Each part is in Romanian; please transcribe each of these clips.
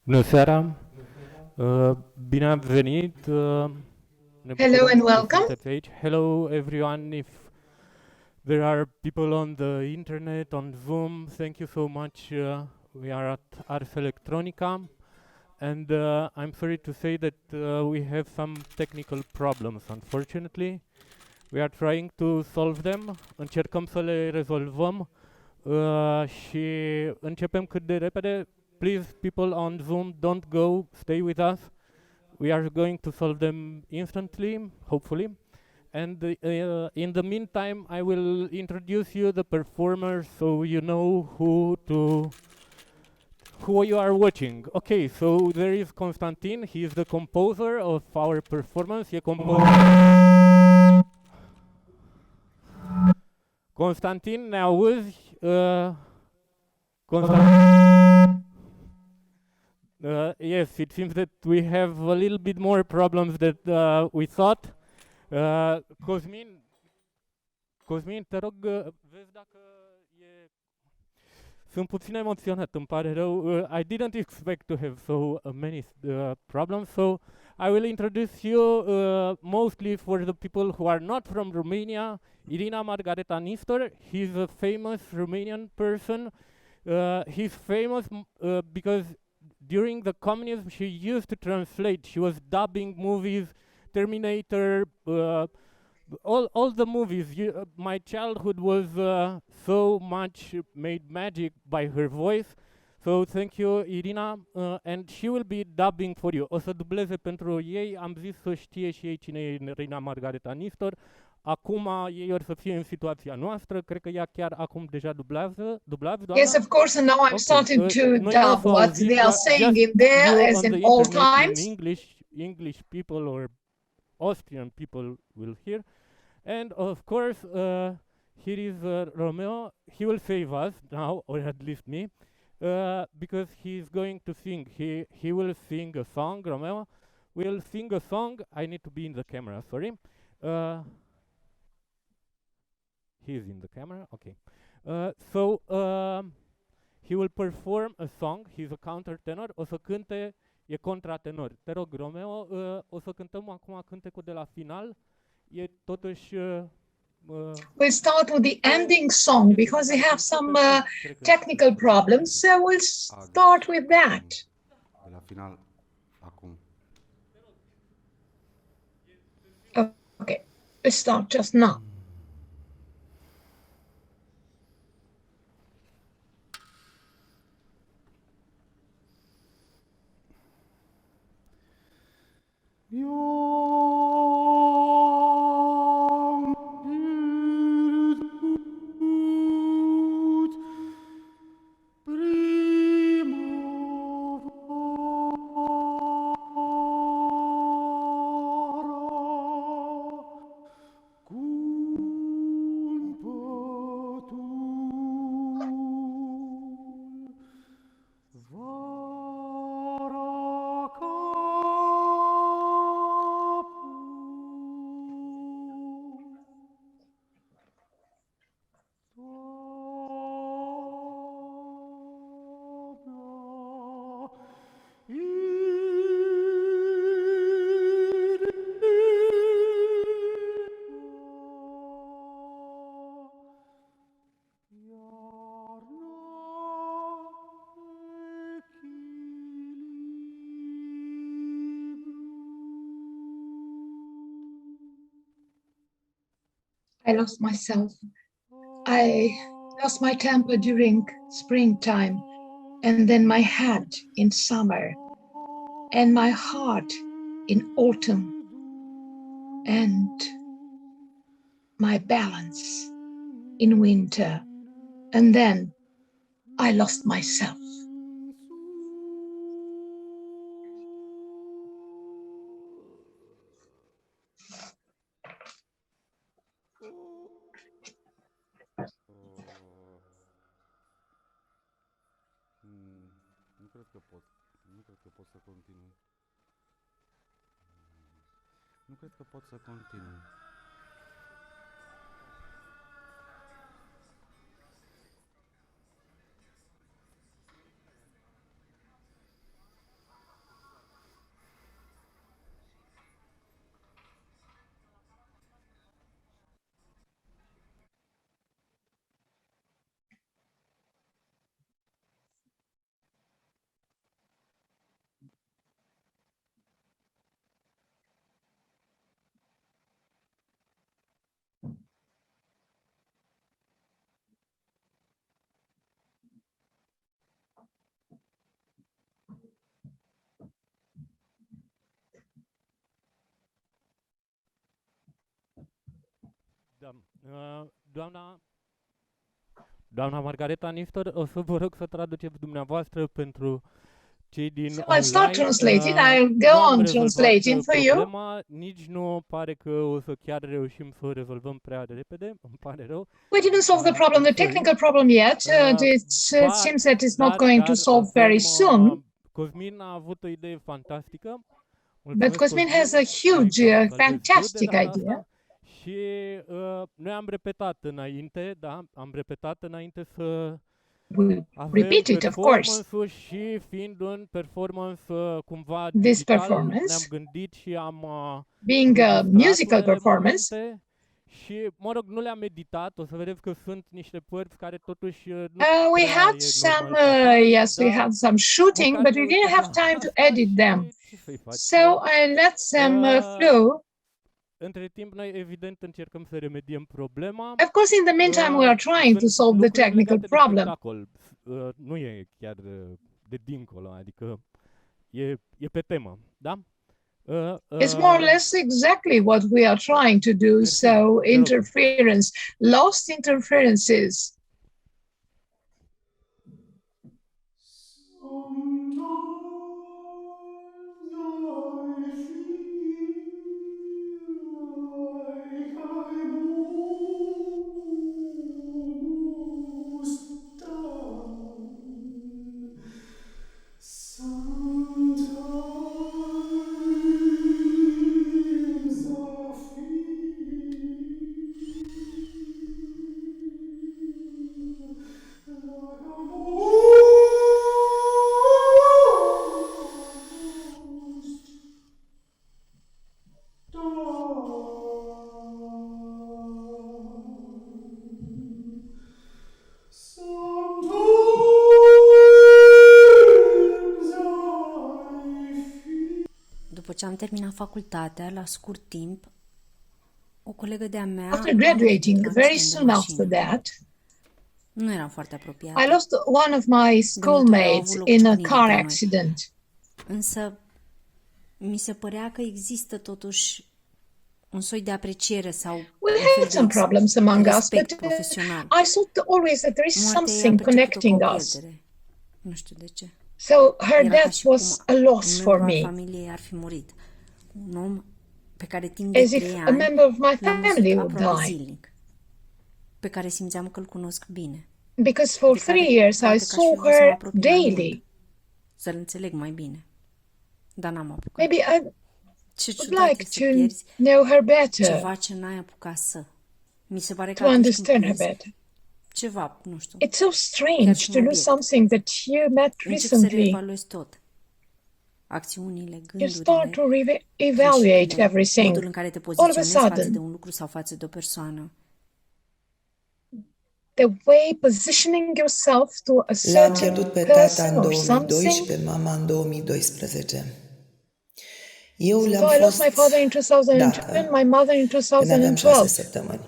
Bună seara! Bine ați venit! Ne Hello bucurăm and că welcome. sunteți aici. Hello everyone, if there are people on the internet, on Zoom, thank you so much. We are at Ars Electronica and I'm sorry to say that we have some technical problems, unfortunately. We are trying to solve them, încercăm să le rezolvăm și începem cât de repede. Please, people on Zoom, don't go, stay with us. We are going to solve them instantly, hopefully. And in the meantime, I will introduce you the performers so you know who you are watching. Okay, so there is Constantin. He is the composer of our performance. E Constantin, ne auzi? Constantin? Yes, it seems that we have a little bit more problems than we thought. Cosmin, te rog, vezi dacă e... Sunt puțin emoționat, îmi pare rău. I didn't expect to have so many problems, so I will introduce you mostly for the people who are not from Romania. Irina, Margareta, Nistor. He's a famous Romanian person. He's famous because during the communism she used to translate. She was dubbing movies, Terminator, all the movies. My childhood was so much made magic by her voice. So thank you, Irina, and she will be dubbing for you. O să dubleze pentru ei. Am zis să știe și ei cine e Irina, Margareta, Nistor. Acum ei or să fie în situația noastră. Cred că ea chiar acum deja dublați, doamna? Yes, of course, and now I'm starting to dub what they are saying in there, as in all times. English people or Austrian people will hear. And of course, here is Romeo. He will save us now, or at least me, because he's going to sing. He will sing a song. Romeo will sing a song. I need to be in the camera. Sorry. He's in the camera. Okay. So he will perform a song. He's a countertenor. O să cânte. E contratenor. Te rog, Romeo, o să cântăm acum cântecul de la final. E totuși... We'll start with the ending song because we have some technical problems, so we'll start with that. De la final, acum. Okay, we'll start just now. I lost myself. I lost my temper during springtime, and then my head in summer, and my heart in autumn, and my balance in winter, and then I lost myself. Nu cred că pot să continui. Doamna Margareta Nistor, o să vă rog să traduceți dumneavoastră pentru cei din So online. I'll start translating. I'll go on translating for you. Problema, nici nu pare că o să chiar reușim să o rezolvăm prea repede, îmi pare rău. We didn't solve the problem, the technical problem yet. It seems that it's not going to solve very soon. Cosmin a avut o idee fantastică. But Cosmin has a huge, fantastic idea. Și noi am repetat înainte, da, am repetat înainte să We repeat it, of course. Și fiind un performance cumva This digital, performance, ne-am gândit și am being a musical performance, și, mă rog, nu le-am editat, o să vedeți că sunt niște părți care totuși we had some, yes, we had some shooting, but we didn't have time to edit them. So I let them flow. Între timp, noi evident încercăm să remediem problema. Of course, in the meantime, we are trying to solve the technical problem. Nu e chiar de dincolo, adică e pe temă, da? It's more or less exactly what we are trying to do. So interference, lost interferences. După ce am terminat facultatea, la scurt timp, o colegă de-a mea... After graduating, very soon after that, nu eram foarte apropiată. I lost one of my schoolmates in a car accident. Însă, mi se părea că există totuși un soi de apreciere sau we had some problems among us, but I thought always that there is something connecting us. Nu știu de ce. So her death was a loss for me. Familiei ar fi murit. Un om pe care timp de 3 ani a member of my family would die. Zilnic, pe care simțeam că îl cunosc bine. Because for 3 years I saw her daily. Să-l înțeleg mai bine. Dar n-am apucat. Maybe I would like to know her better. Ceva ce n-ai apucat să. Mi se pare că to understand her better. Ceva, nu știu. It's so strange to lose something that you met recently. Să reevaluezi tot. Acțiunile, gândurile. You start to evaluate everything. Modul în care te poziționezi față de un lucru sau față de o persoană. The way positioning yourself to a certain person or something. L-am pierdut pe tata în 2002 și pe mama în 2012. Eu le-am I lost my father in 2010, my mother in 2012. 6 săptămâni.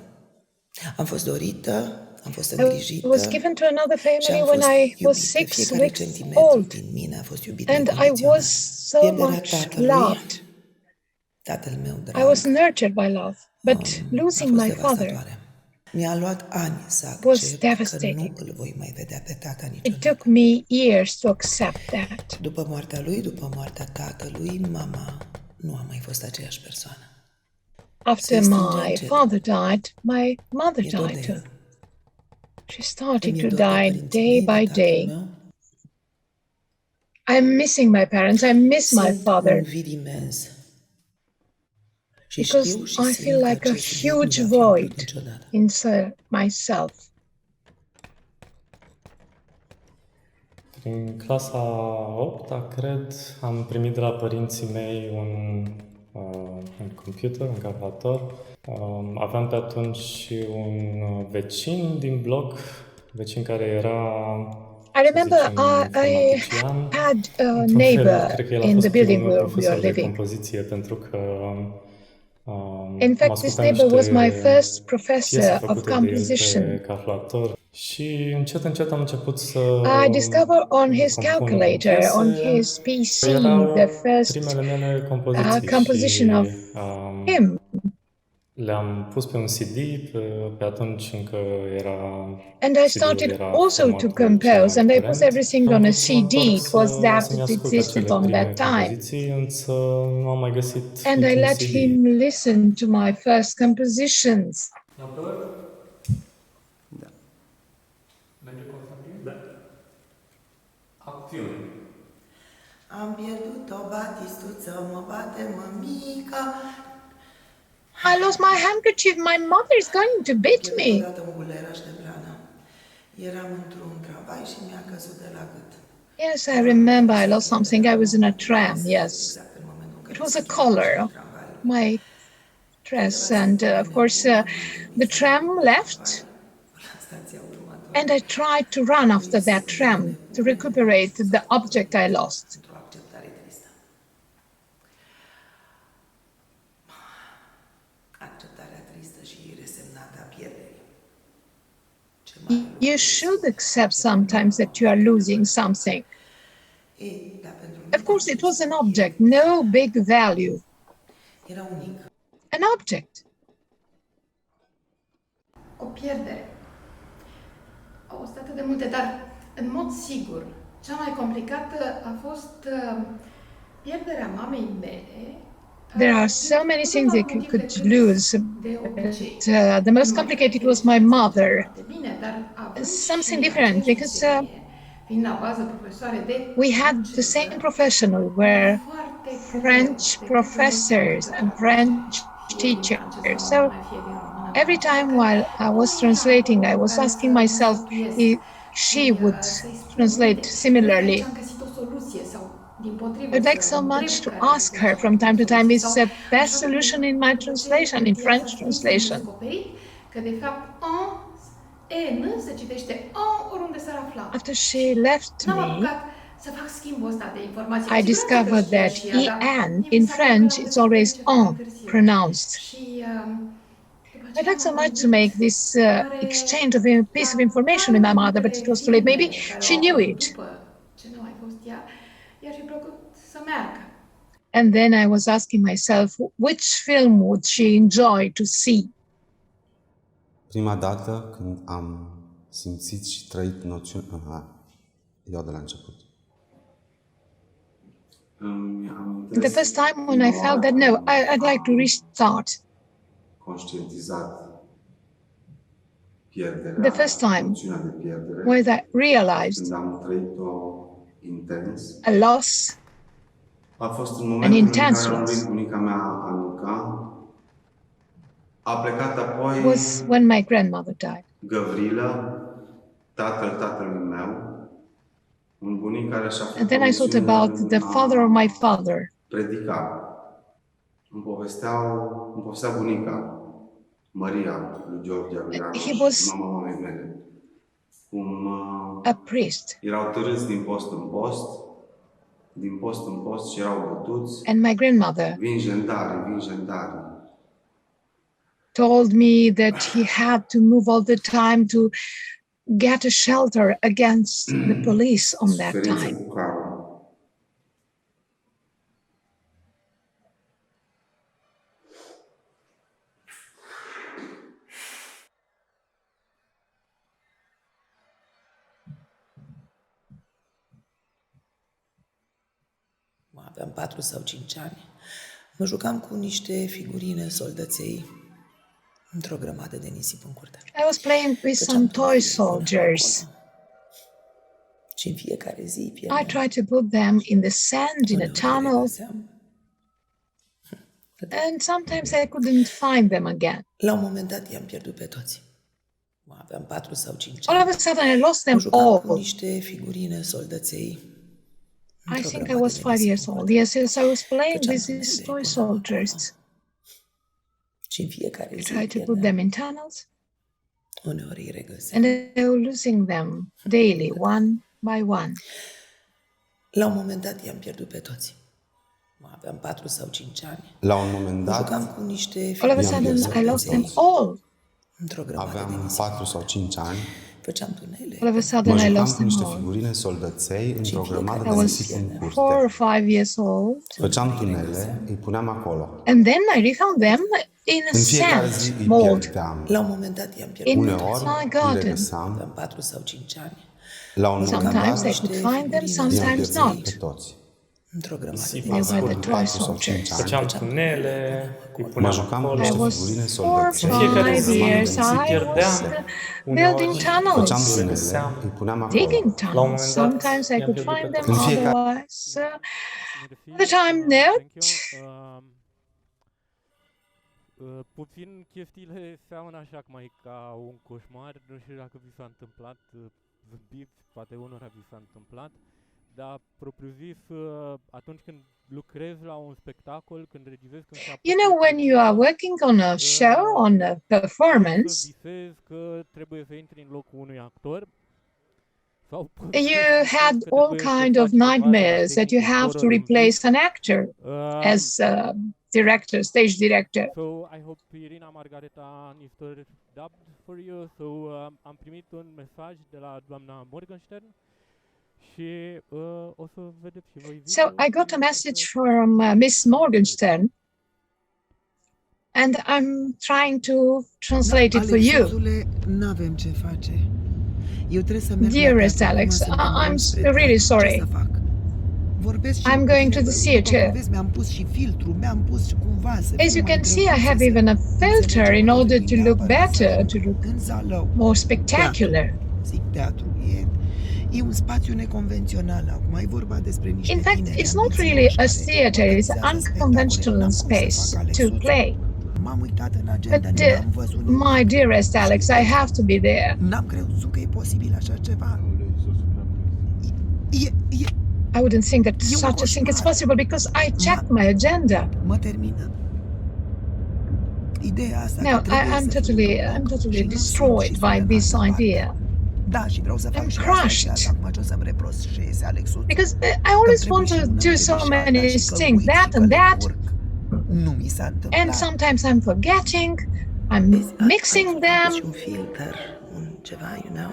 Am fost dorită, am fost îngrijită. I was given to another family when I was 6 weeks old. Din mine a fost iubit and I was so much loved. Tatăl meu drag. I was nurtured by love, but losing my father mi-a luat ani să was accept că devastating. nu îl voi mai vedea pe tata It niciodată. took me years to accept that. După moartea lui, după moartea tatălui, mama nu a mai fost aceeași persoană. After my father died, my mother died too. She started to die day by day. I'm missing my parents. I miss my father because I feel like a huge void inside myself. Prin clasa 8-a, cred, am primit de la părinții mei un computer, un calculator. Aveam pe atunci și un vecin din bloc, vecin care era... I remember I had a neighbor in the building where we were living. Pentru că in fact, this neighbor was my first professor of composition. Și încet, încet am început să I discovered on his calculator, on his PC, the first composition of him. Le-am pus pe un CD, pe atunci încă era... And I CD-ul started era also to formatul cel compose, mai and I put curent. everything Am on a vrut să mă CD. întorc It was that să-mi it ascult existed acele on prime that time. compoziții, însă nu am mai găsit And I niciun let CD. him listen to my first compositions. Da. Merge Constantin? Da. Acțiune. Am pierdut o batistuță, mă bate mămica. I lost my handkerchief. My mother is going to beat Pierdut me. odată un guleraș de blană. Eram într-un tramvai și mi-a căzut de la gât. Yes, I remember I lost something. I was in a tram, yes. Exact în momentul în care It was se a schimbă collar of tramvaiul. my dress, and of course the tram left, La stația următoare, and I tried to run after that tram to recuperate the object I lost. într-o acceptare tristă. Acceptarea tristă și resemnată a pierderii. Ce mare lucru You este. should accept sometimes that you are losing something. Ei, dar pentru Of course, it was an object, no big value, era unic. an object. O pierdere. Au fost atât de multe, dar în mod sigur, cea mai complicată a fost pierderea mamei mele. There are so many things that you could lose, but the most complicated was my mother. Something different, because we had the same professional, were French professors and French teachers. So every time while I was translating, I was asking myself if she would translate similarly. I'd like so much to ask her from time to time, is the best solution in my translation, in French translation? After she left me, I discovered that EN in French is always on pronounced. I'd like so much to make this exchange of a piece of information with my mother, but it was too late. Maybe she knew it. And then I was asking myself, which film would she enjoy to see? Prima dată când am simțit și trăit noțiunea... Iau de la început. The first time when I felt that, no, I'd like to restart. Conștientizat pierderea, The first time noțiunea de pierdere, when I realized când am trăit-o intens, a loss, a fost în momentul în intense care a murit loss. bunica mea, Anuca. A plecat apoi was when my grandmother died. Gavrilă, tatălui meu, un bunic care și-a făcut And then I thought about the father of my father. predica. Îmi povestea bunica, Maria, lui George Aviran, He was mama mamei mele, cum a priest, erau târâți din post în post, și erau bătuți. and my grandmother Vin jandari. told me that he had to move all the time to get a shelter against the police on that Suferință time. cu carul. Aveam 4 sau 5 ani. Mă jucam cu niște figurine soldăței într-o grămadă de nisip în curte. I was playing with some toy soldiers. Și în fiecare zi I pierdeam. tried to put them in the sand in a Uneori tunnel, regăseam. and sometimes I couldn't find them again. La un moment dat i-am pierdut pe toți. Aveam 4 sau 5 All ani. of a sudden, I lost Mă them jucam cu all. niște figurine soldăței. I think I was 5 years old. Yes, I was playing with these toy soldiers. Și în fiecare I zi tried to put pierdeam. them in tunnels, Uneori îi regăseam. and I was losing them daily, one by one. La un moment dat i-am pierdut pe toți. Aveam 4 sau 5 ani. La un moment Mă jucam dat, cu niște All of a figurine sudden, I lost them soldăței all. într-o grămadă de aveam nisip. 4 sau 5 ani, Făceam tunele. All of a sudden, mă I jucam lost cu them niște all. figurine soldăței într-o grămadă I de was nisip în 4 curte. or 5 years old. Făceam tunele, îi puneam acolo. And then I refound them in a În fiecare zi scent îi mold pierdeam. La un moment dat i-am in pierdut. Uneori my îi garden. regăsam. Aveam 4 sau 5 ani. La un moment Sometimes dat I could find them, i-am sometimes pierdut not. pe toți. Într-o grămadă de Risipa They were the scurtă. toy 4 sau 5 soldiers. ani. Făceam tunele, îi Mă puneam jucam cu acolo. I niște was figurine 4 or soldăței. În fiecare 5 zi years. se I was pierdeam. building Uneori Făceam tunnels, tunele, găseam. îi puneam acolo. digging La un tunnels. moment dat Sometimes I i-am could pierdut find pe them, În toți. fiecare otherwise, Merci, the time not. thank you. Puțin chestiile seamănă așa mai ca un coșmar, nu știu dacă vi s-a întâmplat, zâmbiți, poate unora vi s-a întâmplat, dar propriu-zis, atunci când lucrezi la un spectacol, când regizezi, când se You know, apropie when you are timpul, working on a show, on a să performance, visezi că trebuie să intri în locul unui actor, sau poți să you visezi had că all trebuie să kind of faci ceva de la nightmares that you tehnicul have to horror în vis. replace an actor as director, stage director. So I hope Irina, Margareta, Nistor dubbed for you. So am primit un mesaj de la doamna Morgenstern și o să vedeți și voi So video I got și a o message să from Miss Morgenstern, and I'm trying to translate it for you. Alexandrule, n-avem ce face. Eu trebuie să merg la Dearest teatru, acum Alex, sunt în drum I'm spre really teatru. Ce sorry. să fac? Vorbesc și I'm eu cu going tine, to the după cum theater. vezi, mi-am pus și filtru, mi-am pus și cumva să As fiu you mai can see, I drăguță, have să even a filter in înțelegem order totul to look neapărat să better, ajung to look în zalău. more spectacular. Zic teatru, e un spațiu neconvențional acum, e vorba despre niște In fact, tineri it's not ambițioși really a care theater, it's organizează unconventional spectacole. N-am cum să space fac, Alex, to soțul. play. M-am uitat în agenda, But n-am văzut nimic. my dearest Alex, I have to be there. N-am crezut că e posibil așa ceva. I wouldn't think that Eu such a thing is coșmar. possible because I checked my agenda. Mă termină. Ideea asta No, că trebuie I'm să fiu totally, în loc I'm totally și nu sunt destroyed și by sunt this în altă parte. idea Da, și vreau să fac I'm și asta crushed. și acum ce o să-mi reproșeze Alexul. because I always want to do so many things, that and that, Nu mi s-a întâmplat. and sometimes I'm forgetting. I'm mixing Și them. un filter, un ceva, you know?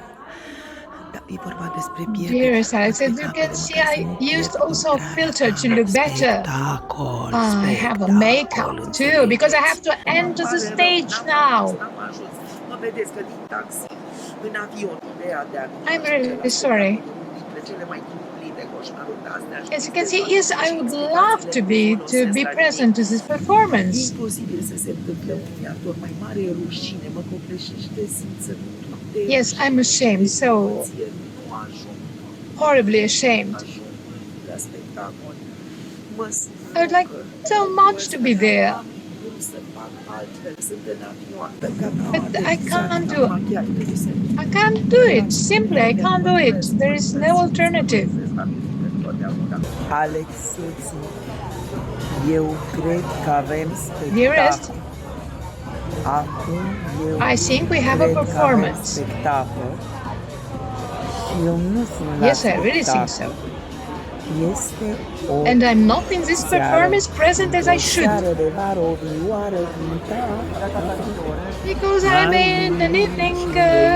Da, e vorba despre piele. Dearest Alex, as you can see, I used also a filter to look better. Spectacol, I have a makeup too because I have to enter the stage now. Mă vedeți că din taxi, în avion, ideea de a... I'm really sorry. Dintre cele mai cumplite coșmaruri de-astea. As you can see, yes, I would love to be present to this performance. Imposibil să se întâmple un actor mai mare rușine, mă copleșește simțământul. Yes, I'm ashamed, so horribly ashamed. I would like so much to be there, but I can't do it. Simply, I can't do it. There is no alternative. Alex, eu cred că avem Dearest, spectacol. Acum eu I think we have a cred că avem performance. spectacol. Eu nu sunt la Yes, I really think spectacol. so. Este o And I'm not in this performance present as I should, seară de vară, o vioară cânta. because I'm in an evening,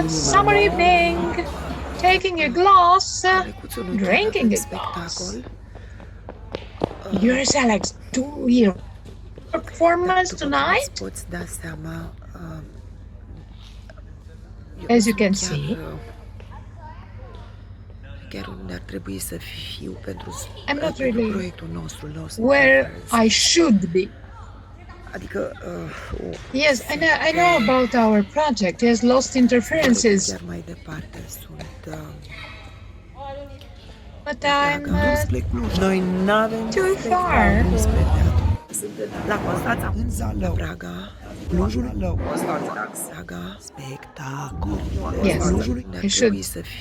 summer evening, taking a glass, drinking a glass. Yours, Alex, do your performance tonight? Poți da seama, As you can see, chiar unde ar trebui să fiu pentru I'm not pentru really proiectul nostru, where I should be. Adică, Yes, I know about our project. Yes, Lostinterfernces, chiar mai departe sunt... but I'm Noi n-avem too far. spre teatru. la Constanța, în Zalău, Praga, Clujul, Constanța, Praga, spectacol. Yes,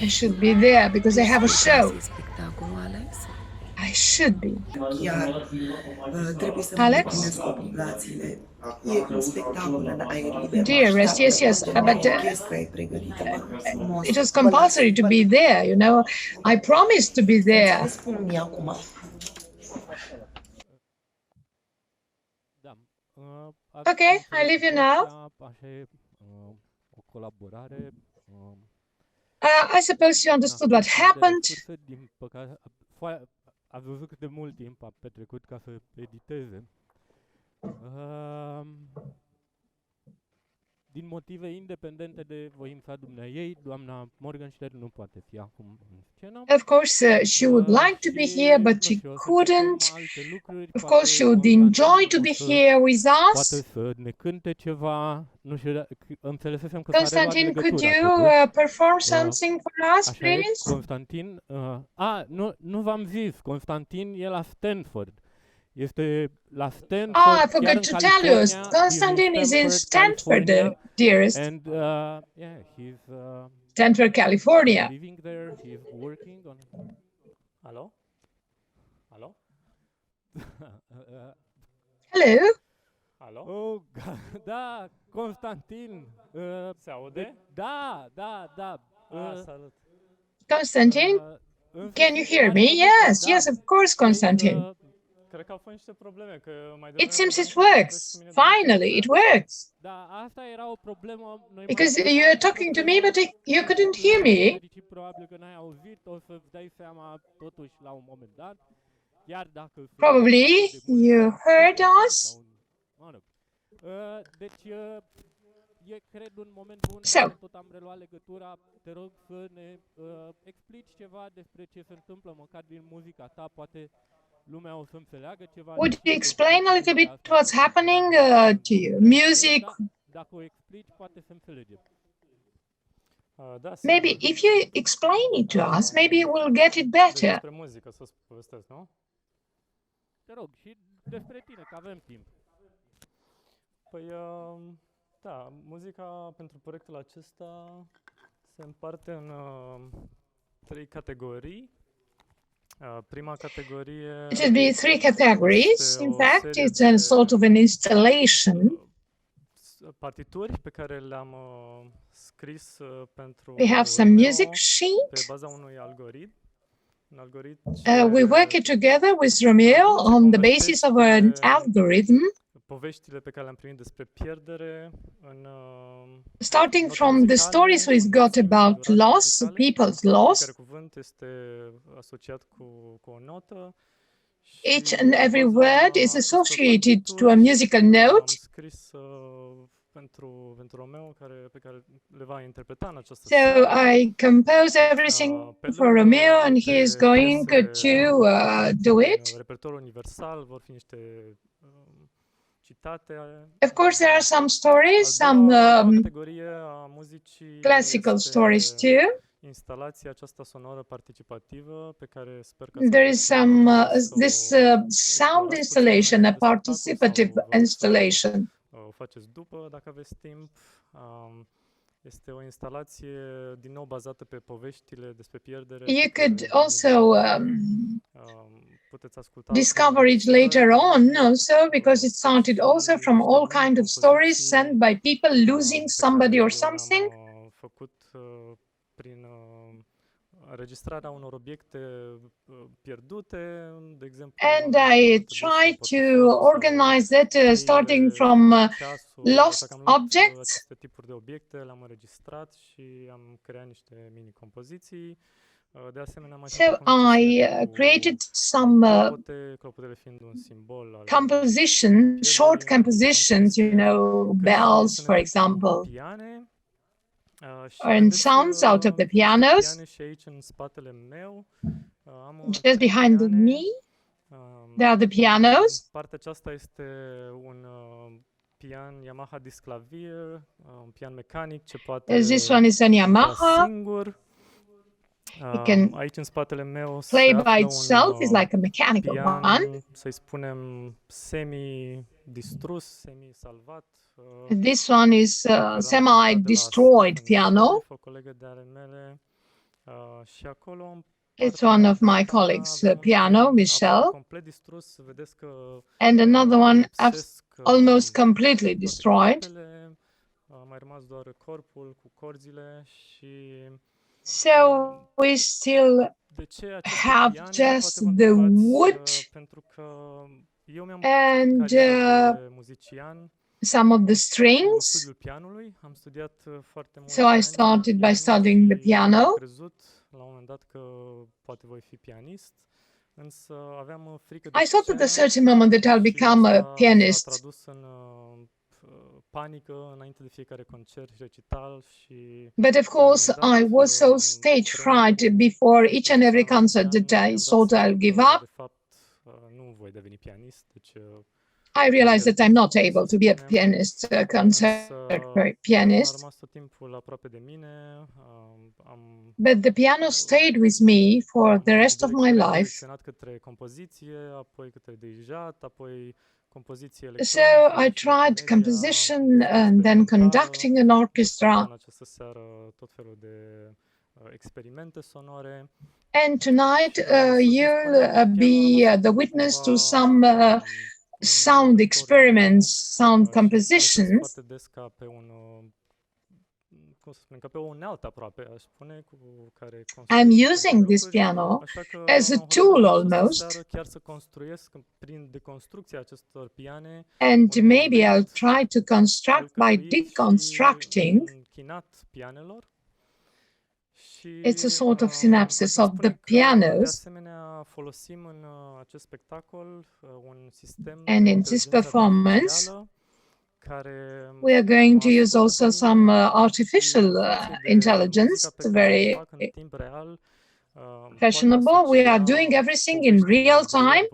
I should be there because I have a show. spectacolul, Alex. I should be. Chiar trebuie să Alex? îndeplinesc obligațiile. E un spectacol în aer liber. Dearest, yes, but Orchestra e pregătită frumos. it was compulsory to be there, you know. I promised to be there. Spun mie acum. Da. Okay, I leave you now. Așa e o colaborare. I suppose you understood what happened. Din păcate, ați văzut cât de mult timp a petrecut ca să editeze. din motive independente de voința dumneaei, doamna Morgenstern nu poate fi acum în scenă. Of course, she would like to be here, but she couldn't. Of course, she would enjoy to be here with us. Poate să ne cânte ceva, nu știu, înțelesesem că Constantin, could you perform something for us, please? Constantin, nu v-am zis, Constantin e la Stanford. Este la Stanford. I forgot to tell you, Constantin is in Stanford, dearest. And yeah, he's Stanford, California. living there. He's working on. Alo? Alo? Hello? Alo? Oh, da, Constantin. Se aude? Da. Salut. Constantin, can you hear me? Yes, of course, Constantin. Cred că au fost niște probleme, că mai It seems it works. Finally, it works. Da, asta era o problemă. Because you're talking to me, but you couldn't hear me. Probabil că n-ai auzit, o să-ți dai seama totuși la un moment dat. Chiar dacă Probably you heard us. Deci e, cred, un moment bun. So, Tot am reluat legătura. Te rog să ne explici ceva despre ce se întâmplă, măcar din muzica ta, poate lumea o să înțeleagă ceva. would you explain a little bit what's happening to you? Music? Dacă o explici, poate să înțelegem. Da, Maybe if you explain it to us, maybe we'll get it better. Despre muzică să povestesc, nu? Te rog, și despre tine, că avem timp. Păi, da, muzica pentru proiectul acesta se împarte în 3 categorii. Prima categorie... It would be 3 categories. In fact, it's a sort of an installation. Partituri pe care le-am scris pentru We have some Romeo music sheet. pe baza unui algoritm. We work it together with Romeo on the basis of an algorithm. Poveștile pe care le-am primit despre pierdere în starting from the stories we've got about loss, people's loss. Care cuvânt este asociat cu o notă. Each and every word is associated to a musical note. Am scris pentru Romeo pe care le va interpreta în această So I compose everything for Romeo and he is going to do it. Repertoriul universal vor fi niște citate. Of course, there are some stories, some classical stories too. Instalația aceasta sonoră participativă pe care sper că there is some this sound installation, a participative installation. O faceți după, dacă aveți timp. Este o instalație din nou bazată pe poveștile despre pierdere. You could also discover it later on also, because it started also from all kinds of stories sent by people losing somebody or something. Făcut prin înregistrarea unor obiecte pierdute, de exemplu. And I try to organize that starting from lost objects. Aceste tipuri de obiecte le-am înregistrat și am creat niște mini compoziții. De asemenea, so I created some composition, short compositions, you know, bells, for example, and sounds out of the pianos. Just behind me, there are the pianos. Partea aceasta este un pian Yamaha disclavier, un pian mecanic ce poate this one is an Yamaha. Singur. It can aici în spatele meu play by itself, is like a mechanical one. Să-i spunem semi-distrus, semi-salvat. This one is semi-destroyed piano. Și acolo it's one of my colleagues' piano, Michel, and another one almost completely destroyed. Mai rămas doar corpul cu corzile și so we still have just the wood and some of the strings. So I started by studying the piano. I thought at a certain moment that I'll become a pianist. panică înainte de fiecare concert și recital și But of course, I was so stage fright before each and every concert that I thought I'll give up. de fapt nu voi deveni pianist, deci I realized that I'm not able to be a pianist, a concert pianist. a rămas tot timpul aproape de mine. But the piano stayed with me for the rest of my life. Către compoziție, apoi către dirijat, apoi compoziție So I tried composition and then conducting an orchestra. În această seară tot felul de experimente sonore. And tonight you'll be the witness to some sound experiments, sound compositions. I'm using this piano as a tool almost, and maybe I'll try to construct by deconstructing. It's a sort of synapses of the pianos. And in this performance, we are going to use also some artificial intelligence, very fashionable. We are doing everything in real time.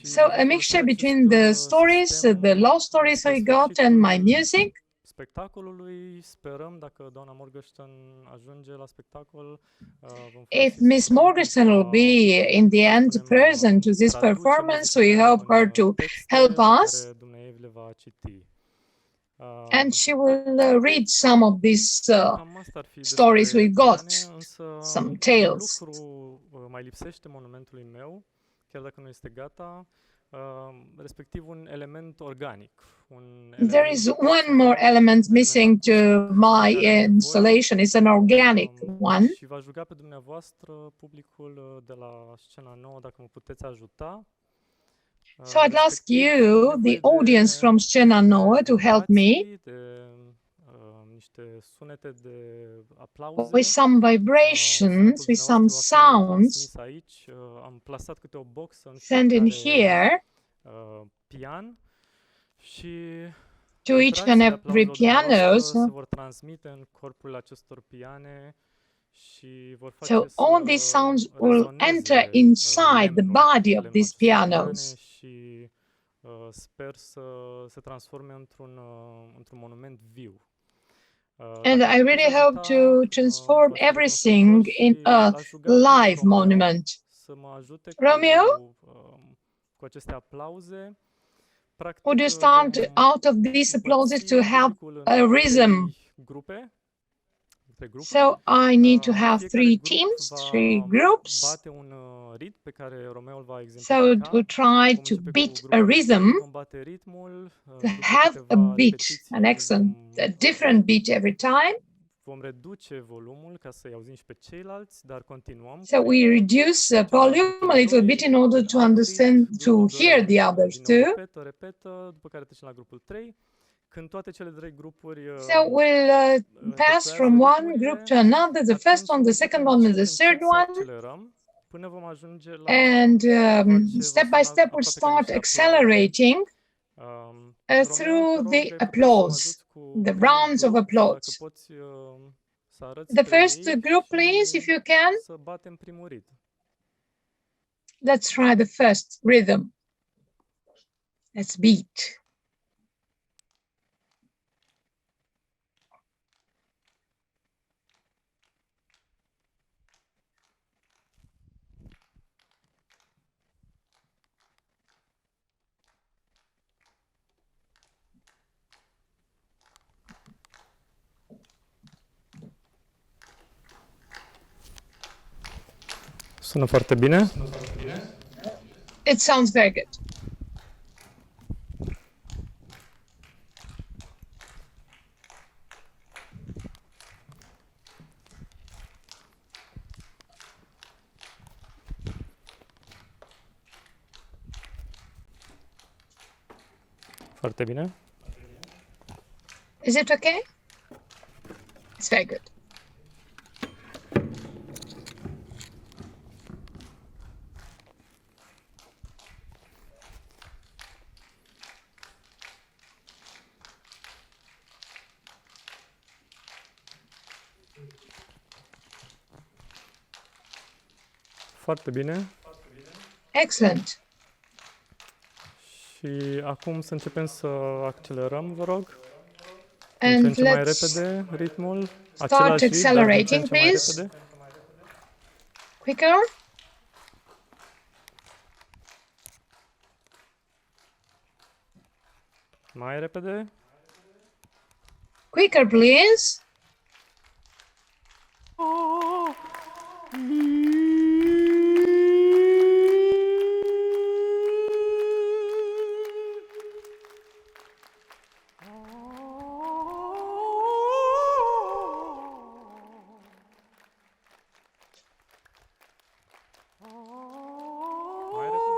So a mixture between the stories, the love stories I got and my music. Spectacolului. Sperăm, dacă doamna Morgenstern ajunge la spectacol, if Miss Morgenstern will be in the end present to this performance, we hope her to help us. And she will read some of these stories we got, some tales. Mai lipsește monumentului meu, chiar dacă nu este gata, respectiv un element organic. There is one more element missing to my installation. It's an organic one. Și v-aș ruga pe dumneavoastră, publicul de la scena nouă, dacă mă puteți ajuta. So I'd ask you, the audience from Scena Nouă, to help me with some vibrations, with some sounds. Send in here to each and every pianos. So all these sounds will enter inside the body of these pianos. Sper să se transforme într-un monument viu. And I really hope to transform everything in a live monument. Romeo, would you start out of these applauses to have a rhythm? So I need to have 3 teams, 3 groups. So to try to beat a rhythm, to have a beat, an excellent, a different beat every time. So we reduce the volume a little bit in order to understand, to hear the others too. So we'll pass from one group to another, the first one, the second one, and the third one. And step by step, we'll start accelerating through the applause, the rounds of applause. The first group, please, if you can. Let's try the first rhythm. Let's beat. Sună foarte bine. It sounds very good. Foarte bine. Is it okay? It's very good. Foarte bine. Excellent. Și acum să începem să accelerăm, vă rog. And Din ce mai let's repede ritmul. start Același ritm, dar din ce în accelerating, ce mai please. repede. Quicker. Mai repede. Quicker, please. Mai repede.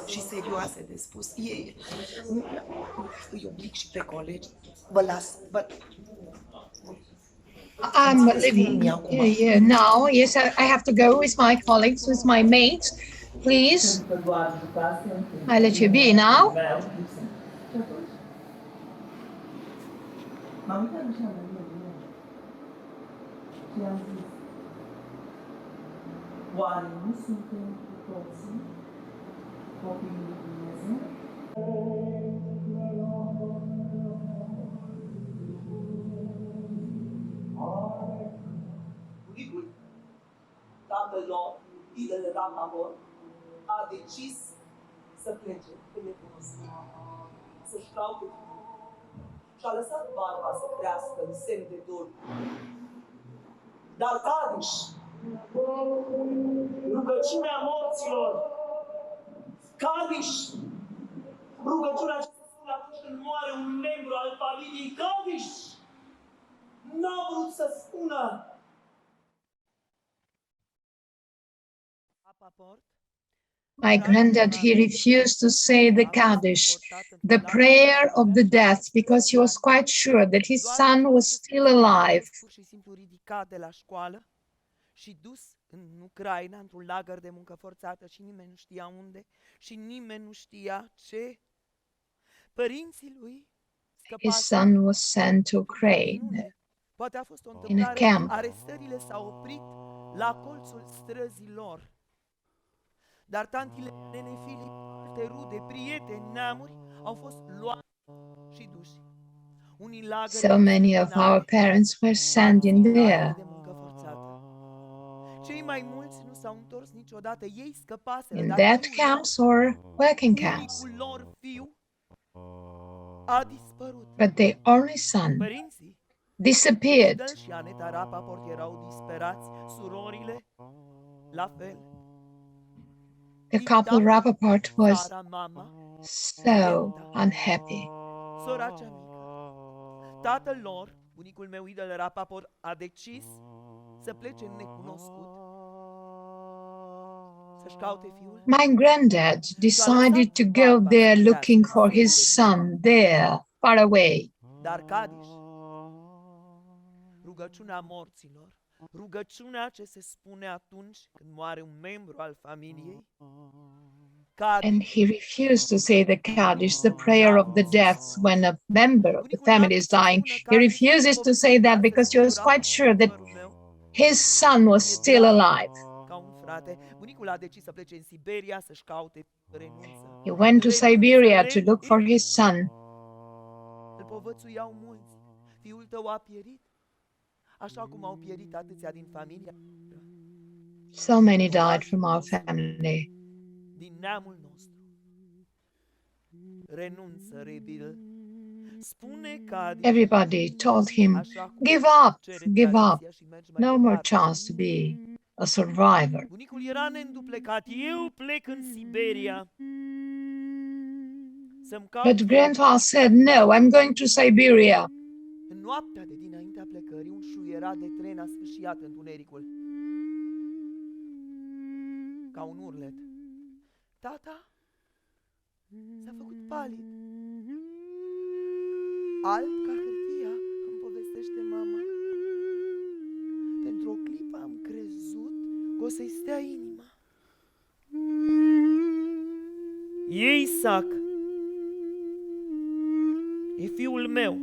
Și serioase de spus. Îi oblig și pe colegi. Vă las. I'm leaving. Yeah. Now, yes, I have to go with my colleagues, with my mates. Please. I let you be now. Oare nu suntem cu toții copiii lui Dumnezeu? Bunicul, tatăl lor, lider de data lor, a decis să plece în necunoscut, să-și caute și a lăsat barba să crească în semn de dor. Dar Cadiș, rugăciunea morților, Cadiș, rugăciunea ce se spune atunci când moare un membru al familiei Cadiș, n-a vrut să spună. My granddad, he refused to say the Kaddish, the prayer of the death, because he was quite sure that his son was still alive. Pur și simplu ridicat de la școală și dus în Ucraina, într-un lagăr de muncă forțată și nimeni nu știa unde și nimeni nu știa ce. Părinții lui His son was sent to Ukraine poate a fost o in a întâmplare, camp. arestările s-au oprit la colțul străzii lor. Dar tantile, nene Filip, alte rude, prieteni, neamuri au fost luați și duși. Unii lagări So many of our parents were sent in there. de muncă forțată. Cei mai mulți nu s-au întors niciodată, ei scăpaseră. In dar death unul, camps or working camps. unicul lor fiu a dispărut. But their only son Părinții, disappeared. Dăl și Aneta Rapaport erau disperați, surorile, la fel. The couple Rappaport was Sara, mama, so unhappy. sora cea mică. Tatăl lor, Bunicul meu idol Rapaport a decis să plece în necunoscut, să-și caute fiul. My granddad decided to go there looking for his son there, far away. Dar Cadiș, rugăciunea morților, rugăciunea ce se spune atunci când moare un membru al familiei, And he refused to say the Kaddish, the prayer of the deaths, when a member of the family is dying. He refuses to say that because he was quite sure that his son was still alive. ca un frate, bunicul a decis să plece în Siberia să-și caute renunță. He went to Siberia to look for his son. Îl povățuiau mulți. Fiul tău a pierit, așa cum au pierit atâția din familia. So many died from our family. Din neamul nostru. Renunță, rebil. Spune Cadiș. Everybody told him, give up, give up. No more chance to be a survivor. Bunicul era neînduplecat. Eu plec în Siberia. But grandpa said, no, I'm going to Siberia. În noaptea de dinaintea plecării, un șuierat de tren a sfâșiat întunericul. Ca un urlet. Tata s-a făcut palid. Alb ca hârtia, îmi povestește mama. Pentru o clipă am crezut că o să-i stea inima. E Isaac. E fiul meu,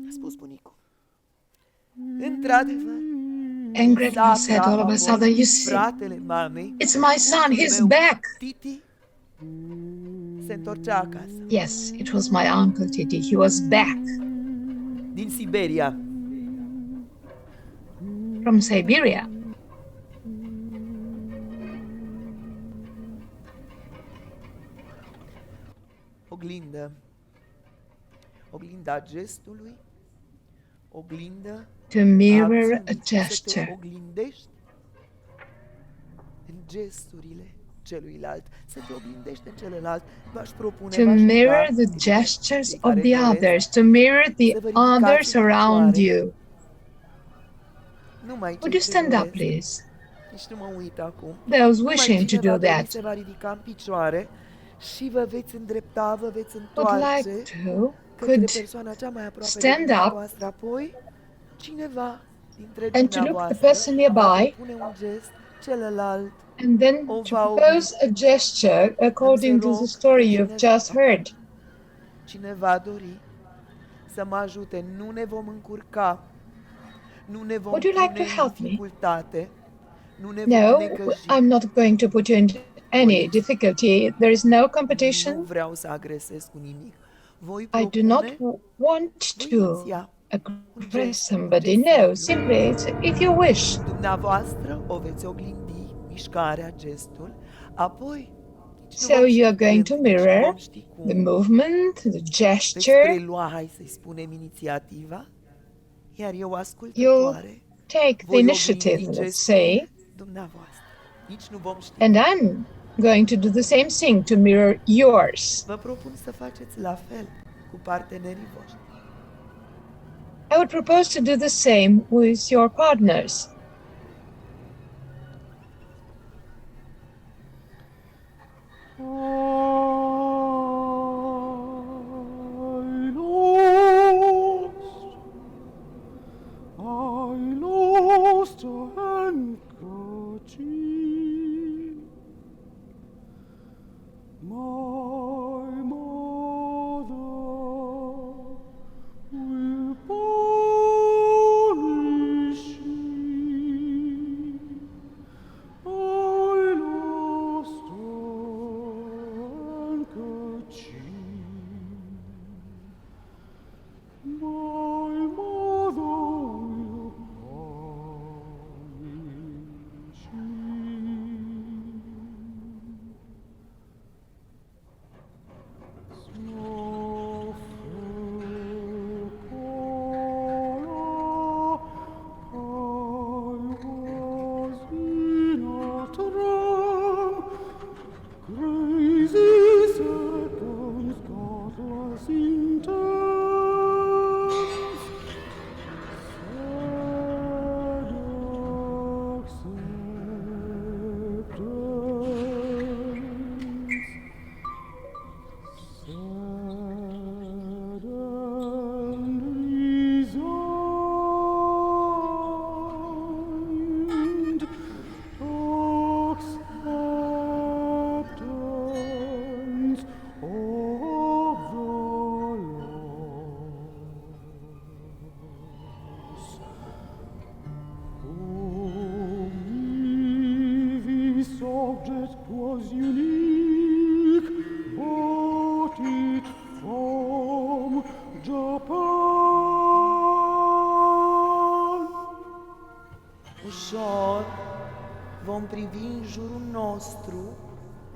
a spus bunicul. Într-adevăr, And grandpa said all of a sudden, you see, fratele mamei, it's my son, he's back. Titi, se întorcea acasă. Yes, it was my uncle Titi, he was back. Din Siberia. From Siberia. Oglindă. Oglinda gestului. Oglindă. To mirror a gesture. Oglindești în gesturile celuilalt. Să te oglindești în celălalt. V-aș propune, To mirror the gestures of the others. To mirror the others around you. Would you stand up, please? Nici nu mă uit acum. Those wishing to do that se va ridica în picioare și vă veți îndrepta, vă veți would întoarce like to, către could persoana cea mai aproape stand de up dumneavoastră. Apoi, cineva dintre and to look at the dumneavoastră person nearby pune un gest, celălalt and then to propose a gesture according to the story you've just heard. cine va dori să mă ajute, nu ne vom încurca, nu ne vom Would you like pune to în help me? dificultate, nu ne vom No, necăji. I'm not going to put you in any difficulty. There is no Nu competition. vreau să agresez cu nimic. Voi I do not propune, want voi to iniția. aggress somebody. No, simply if you wish. Dumneavoastră o veți oglindi, mișcarea, gestul, apoi So you are going to mirror the movement, the veți gesture. prelua, hai să-i spunem, inițiativa, iar eu You'll ascultătoare take the voi initiative, oglindi let's gestul say, dumneavoastră. Nici nu vom ști. and I'm going to do the same thing to mirror yours. Vă propun să faceți la fel cu partenerii voștri. I would propose to do the same with your partners. I lost a handkerchief. My mother will punish me. I lost a handkerchief.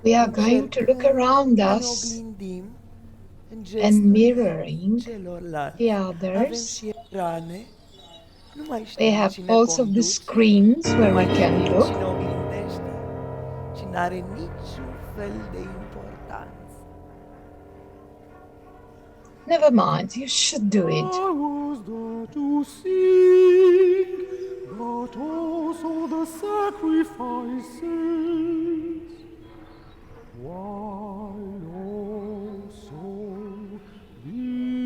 We are going to look around us and mirroring the others. They have also the screens where we can look. Never mind, you should do it. I was there to sing, but also the sacrifices. While also being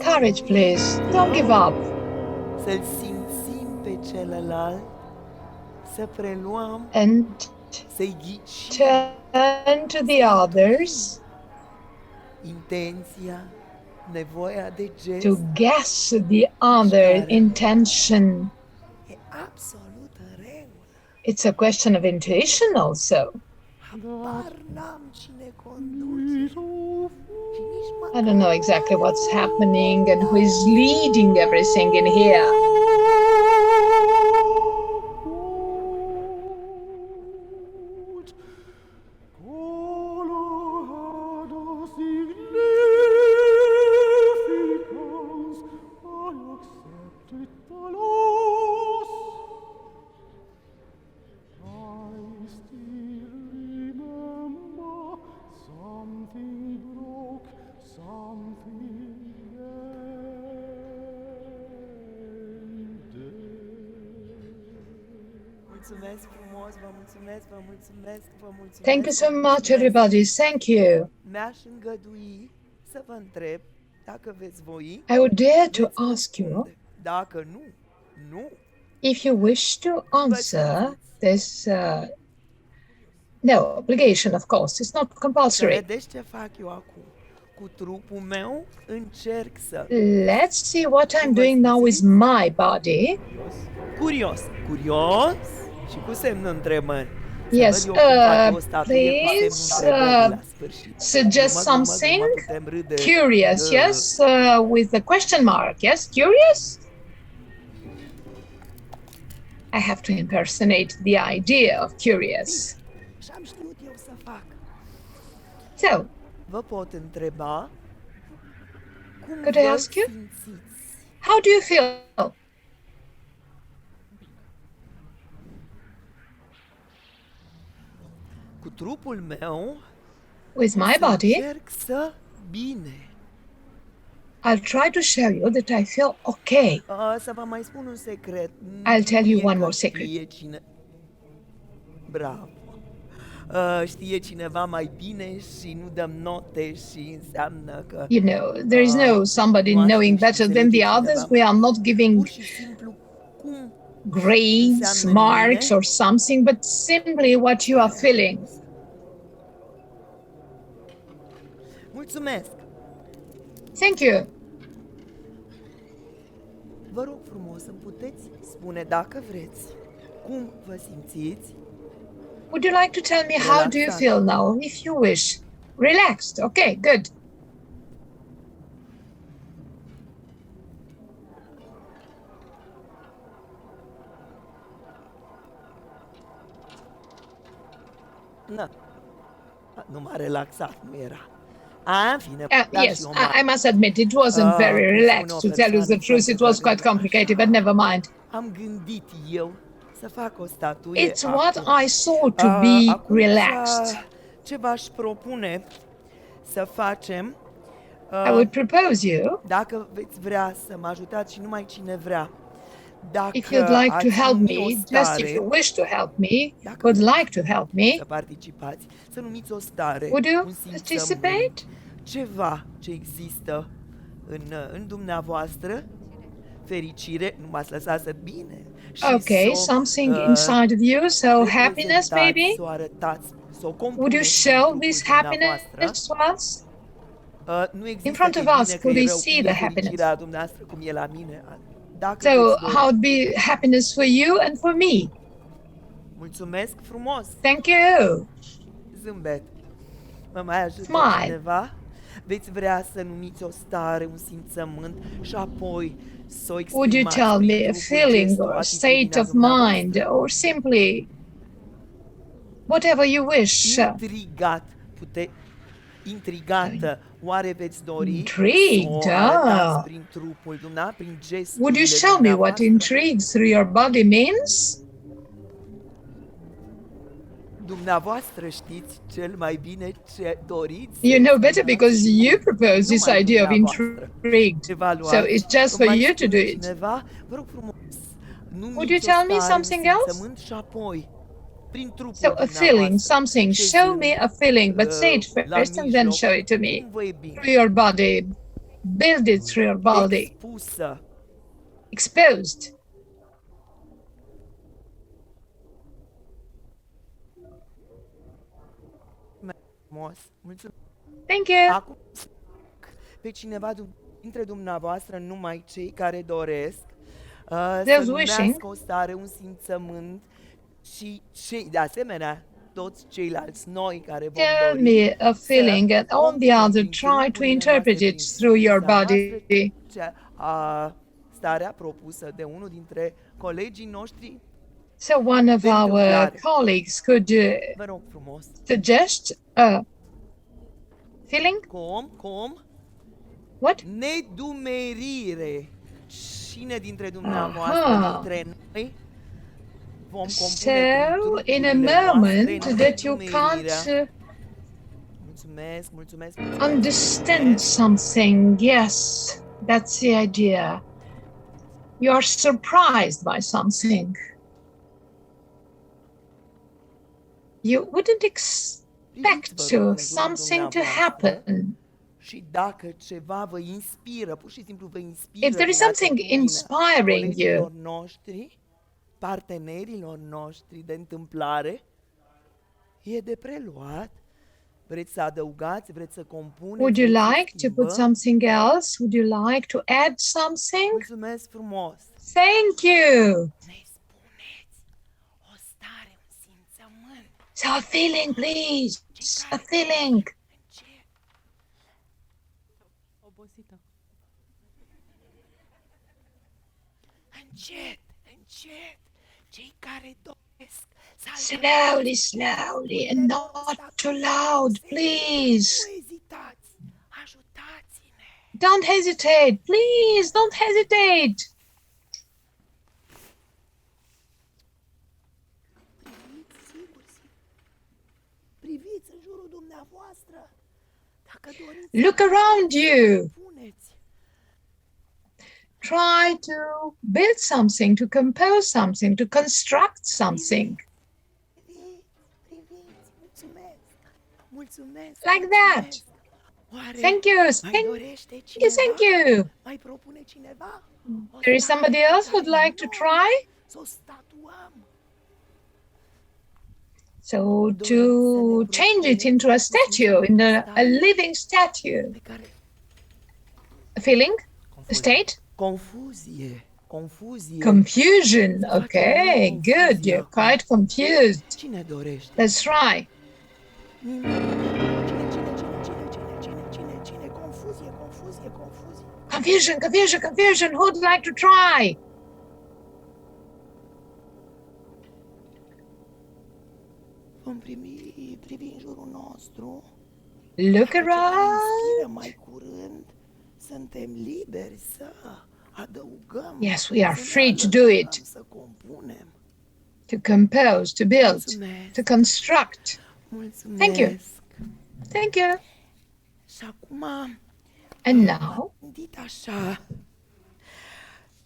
Courage, please. Don't give up. Să-l simțim pe celălalt, să preluăm, And să-i ghicim turn to the others intenția, nevoia de gest. to guess the other intention. E absolut în regulă. It's a question of intuition also. Habar n-am cine conduce. I don't know exactly what's happening and who is leading everything in here. Thank you so much, everybody. Thank you. Mi-aș îngădui să vă întreb dacă veți voi. I would dare to ask you, Dacă nu. if you wish to answer this, no obligation, of course, it's not compulsory. Vedeți ce fac eu acum? Cu trupul meu încerc să... Let's see what I'm doing now with my body. Curios și cu semnul întrebării. Yes, please suggest something curious, yes, with the question mark, yes, curious? I have to impersonate the idea of curious. Și-am știut eu să fac. So, Vă pot întreba cum could I ask you? How do you feel? Cu trupul meu with my body, încerc să bine. I'll try to show you that I feel okay. Să vă mai spun un secret. I'll tell you one more secret. Bravo. Știe cineva mai bine și nu dăm note și înseamnă că... You know, there is no somebody knowing better than the others. We are not giving grades, marks or something, but simply what you are feeling. Mulțumesc. Thank you. Vă rog frumos să puteți spune dacă vreți cum vă simțiți. Would you like to tell me how do you feel now, if you wish? Relaxed. Okay, good. Nu m-a relaxat, nu era. Yes, I must admit, it wasn't very relaxed, to tell you the truth. It was quite complicated, but never mind. Am gândit eu să fac o statuie. It's what I thought to be relaxed. Ce v-aș propune să facem? I would propose you. Dacă veți vrea să mă ajutați și numai cine vrea. if you'd like to help me, just if you wish to help me, would like to help me, să participați, să numiți o stare, would you un simțământ, participate? ceva ce există în dumneavoastră, fericire, nu m-ați lăsat să bine. Okay, something inside of you, so happiness, maybe? Să o arătați, să o Would you show this happiness to us? Nu există In front of că e us, bine, că could e we rău, see cum e the happiness? fericirea dumneavoastră, cum e la mine. Dacă So, veți dori. how would be happiness for you and for me? Mulțumesc frumos! Thank you. Zâmbet. Mă mai ajută Smile. cineva? Veți vrea să numiți o stare, un simțământ și apoi să o Would you exprimați tell prin me a trupul, feeling gestul, or a atitudinea state of dumneavoastră? mind or simply whatever you wish? Intrigat, intrigată, oare veți dori Intrigued, să o arătați prin trupul dumneavoastră, prin gesturile Would you show me what intrigues through your body means? Dumneavoastră știți cel mai bine ce doriți. You know better because you propose this idea of intrigued. So it's just for you to do it. Cineva, vă rog frumos, Would you tell me something else? și apoi, prin trupul So a feeling, something. Show me a feeling, but say it first and then show it to me. Through your body. Build it through your body. Expusă. Exposed. Mulțumesc. Thank you. Acum, pe cineva dintre dumneavoastră, numai cei care doresc să numească o stare, un simțământ și cei, de asemenea, toți ceilalți noi care vom Tell dori me a feeling and all the other try to interpret it through your body. Starea propusă de unul dintre colegii noștri. So one of our colleagues could Vă rog frumos. suggest a feeling? Cum? What? Nedumerire. Cine dintre dumneavoastră, dintre noi, vom compune so, in a moment that you can't mulțumesc. understand something, yes, that's the idea. You are surprised by something. You wouldn't expect something to happen. Și dacă ceva vă inspiră, pur și simplu vă inspiră, If there is something inspiring you, partenerilor noștri de întâmplare, e de preluat. Vreți să adăugați, vreți să compuneți? Would you like to put something else? Would you like to add something? Mulțumesc frumos. Thank you. Ne spuneți o stare, un simțământ. So a feeling, please. A feeling. Încet, cei care doresc să slowly, and not too loud, please. Nu ezitați, ajutați-ne. Don't hesitate, please, don't hesitate. Priviți în jurul dumneavoastră. Dacă doriți, look around you. Try to build something, to compose something, to construct something. Like that. Thank you. Thank you. There is somebody else who'd like to try? So to change it into a statue, a living statue. A feeling? A state? Confusion. Okay, good. You're quite confused. Let's try. Confusion. Who'd like to try? Vom privi în jurul nostru. Look around. Mai curând suntem liberi să adăugăm. Yes, we are free to do it. To compose, to build, to construct. Thank you. Thank you. Și acum, and now, gândit așa,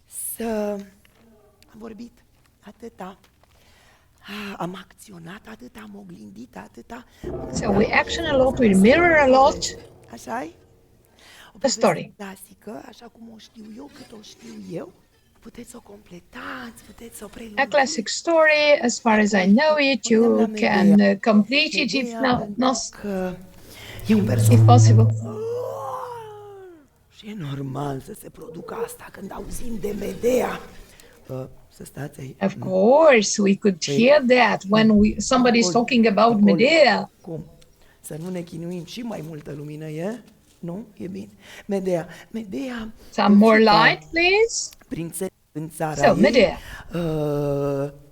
să vorbit atâta. Am acționat atâta, am oglindit atâta. So we action a lot, we mirror a lot. Așa-i? The story. Clasică, așa cum o știu eu, cât o știu eu. Puteți o completați, puteți o prelungiți. A classic story, as far as I know it, you can complete it if possible. Și e normal să se producă asta când auzim de Medea. Să stați aici. Of course, we could hear that when somebody is talking about Medea. Cum? Să nu ne chinuim și mai multă lumină, e? Nu? E bine. Medea. Some more light, please. Prințesa în țara So, Medea.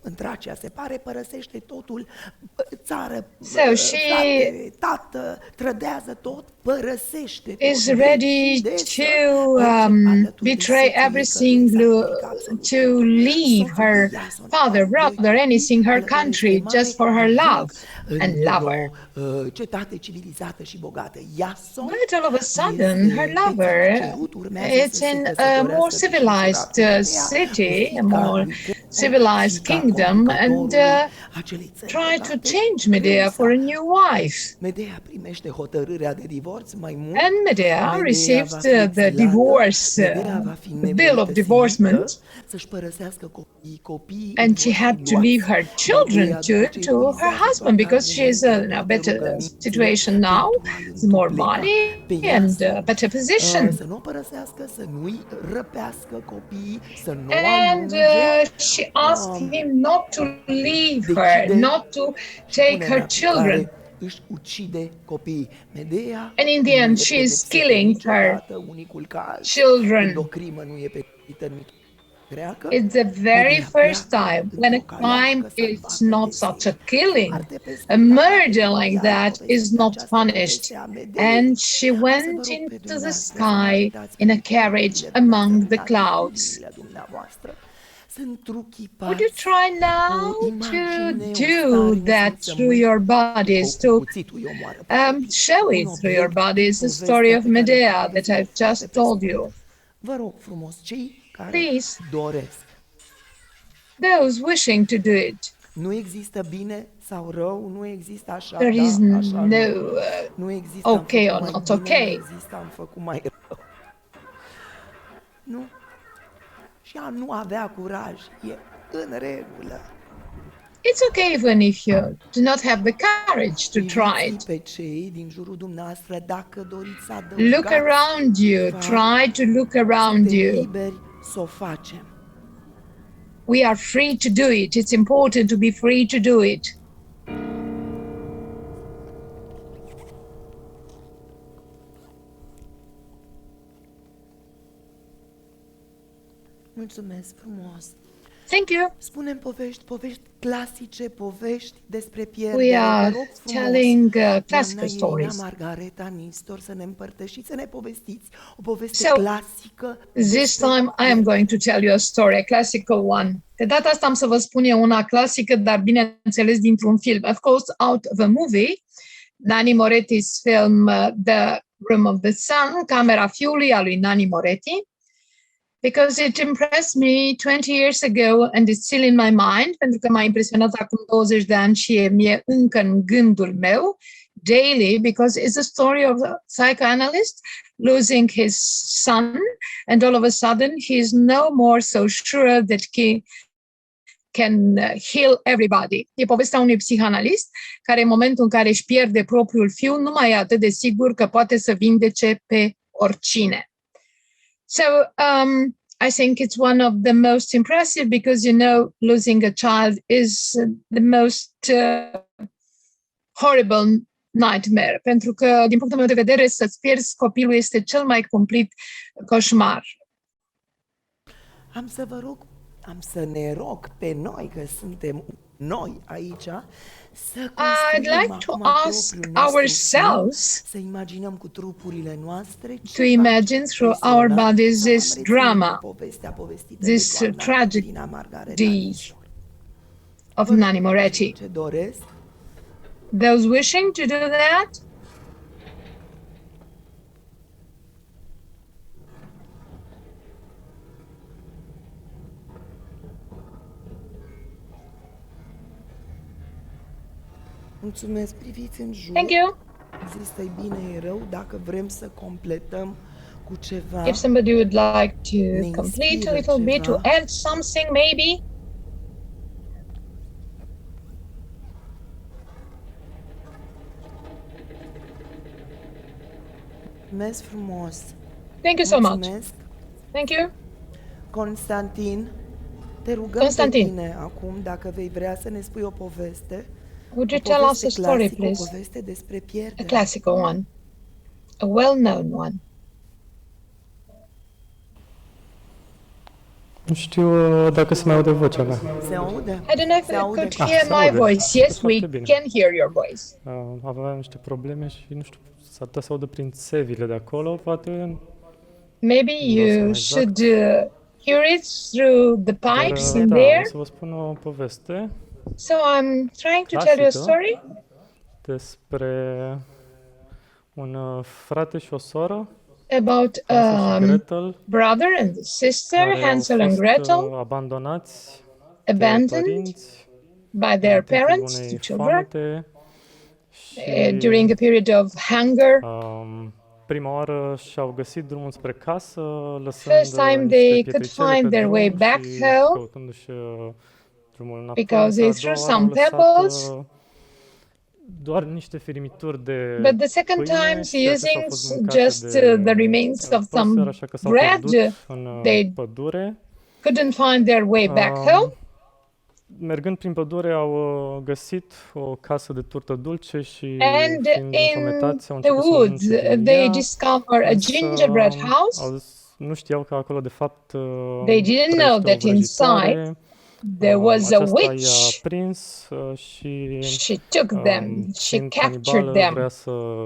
În Tracia se pare, părăsește totul, țară, So she tată, trădează tot, părăsește tot. Is ready to betray everything, to leave her father, brother, anything, her country, just for her love and lover. Cetate civilizată și bogată. Iason. But all of a sudden, her lover, it's in a more civilized city, a more civilized kingdom, and try to change Medea for a new wife. Medea primește hotărârea de divorț mai mult. And Medea received the divorce, the bill of divorcement, să-și părăsească copiii. And she had to leave her children to her husband because she is in a better situation now, more money and a better position. Să nu părăsească, să nu-i răpească copiii, să nu And she asked him not to leave her, not to take her children. Își ucide copiii. Medea, and in the end, she is killing her children. O crimă nu e pedepsită în greacă. It's the very first time when a crime is not such a killing. A murder like that is not punished. And she went into the sky in a carriage among the clouds. Would you try now to do that through your bodies, to show it through your bodies, the story of Medea that I've just told you? Please, those wishing to do it. Nu există bine sau rău, nu există așa, there is da, așa, no nu există okay or not okay. Nu există am făcut mai rău. Nu. Și a nu avea curaj e în regulă. It's okay even if you do not have the courage to try it. Pe cei din jurul dumneavoastră, dacă doriți să look around you, try to look around you. Liberi să o facem. We are free to do it. It's important to be free to do it. Mulțumesc frumos. Thank you. Spunem povești clasice, povești despre pierdere. We are telling classical Irina, stories. Margareta, Nistor, să ne împărtășiți, să ne povestiți o poveste clasică. This time I am going to tell you a story, a classical one. De data asta am să vă spun eu una clasică, dar bineînțeles dintr-un film. Of course, out of a movie. Nanni Moretti's film The Room of the Sun, Camera Fiului, a lui Nanni Moretti. Because it impressed me 20 years ago and it's still in my mind, pentru că m-a impresionat acum 20 de ani și e mie încă în gândul meu, daily, because it's a story of a psychoanalyst losing his son, and all of a sudden he is no more so sure that he can heal everybody. E povestea unui psihanalist care în momentul în care își pierde propriul fiu nu mai e atât de sigur că poate să vindece pe oricine. So I think it's one of the most impressive because, you know, losing a child is the most horrible nightmare. Pentru că, din punctul meu de vedere, să-ți pierzi copilul este cel mai cumplit coșmar. Am să ne rog pe noi, că suntem noi aici, să I'd like to ask ourselves să imaginăm cu trupurile noastre, to imagine through our bodies this drama, this tragedy of Nanni Moretti. Those wishing to do that? Mulțumesc, priviți în jur. Thank you. Există-i bine, e rău, dacă vrem să completăm cu ceva. If somebody would like Ne to complete a inspiră little bit, to ceva. add something maybe. Mulțumesc frumos. Thank you so much. Mulțumesc. Thank you. Constantin, te rugăm Constantin. pe tine acum, dacă vei vrea să ne spui o poveste. Would you O tell us poveste a story, clasică, o please? poveste despre A pierdere. classical one. A well-known one. Nu știu dacă se mai aude vocea mea. Se aude? I don't know if Se you aude. could Ah, hear se my aude. voice. Yes, we Foarte bine. can hear your voice. Aveam niște probleme și nu știu, s-ar putea să audă prin țevile de acolo, poate. Maybe you should hear it through the pipes in Da, there. o să vă spun o poveste So I'm trying to tell you a clasică story despre un frate și o soră, about Hansel și Gretel, brother and sister, care Hansel au and fost Gretel, abandonați de abandoned părinți by their în timpul parents, unei the children, foamete și during a period of hunger. prima oară și-au găsit drumul spre casă, lăsând First time niște they could pietricele find pe their way drum back și home căutându-și drumul înapoi. because they A threw doua oară some au lăsat pebbles. doar niște firimituri de But the second pâine time și acestea using au fost mâncate just de the remains of păsări, some așa că s-au bread, pierdut în they pădure. couldn't find their way back home. Mergând prin pădure au găsit o casă de turtă dulce și And fiind in înfometați au the început să woods, mănânce din they ea, discover a însă gingerbread house. nu știau că acolo de fapt They didn't know trăiește o that inside vrăjitoare. there was a Aceasta i-a witch. prins și She took them, she fiind captured canibală them. vrea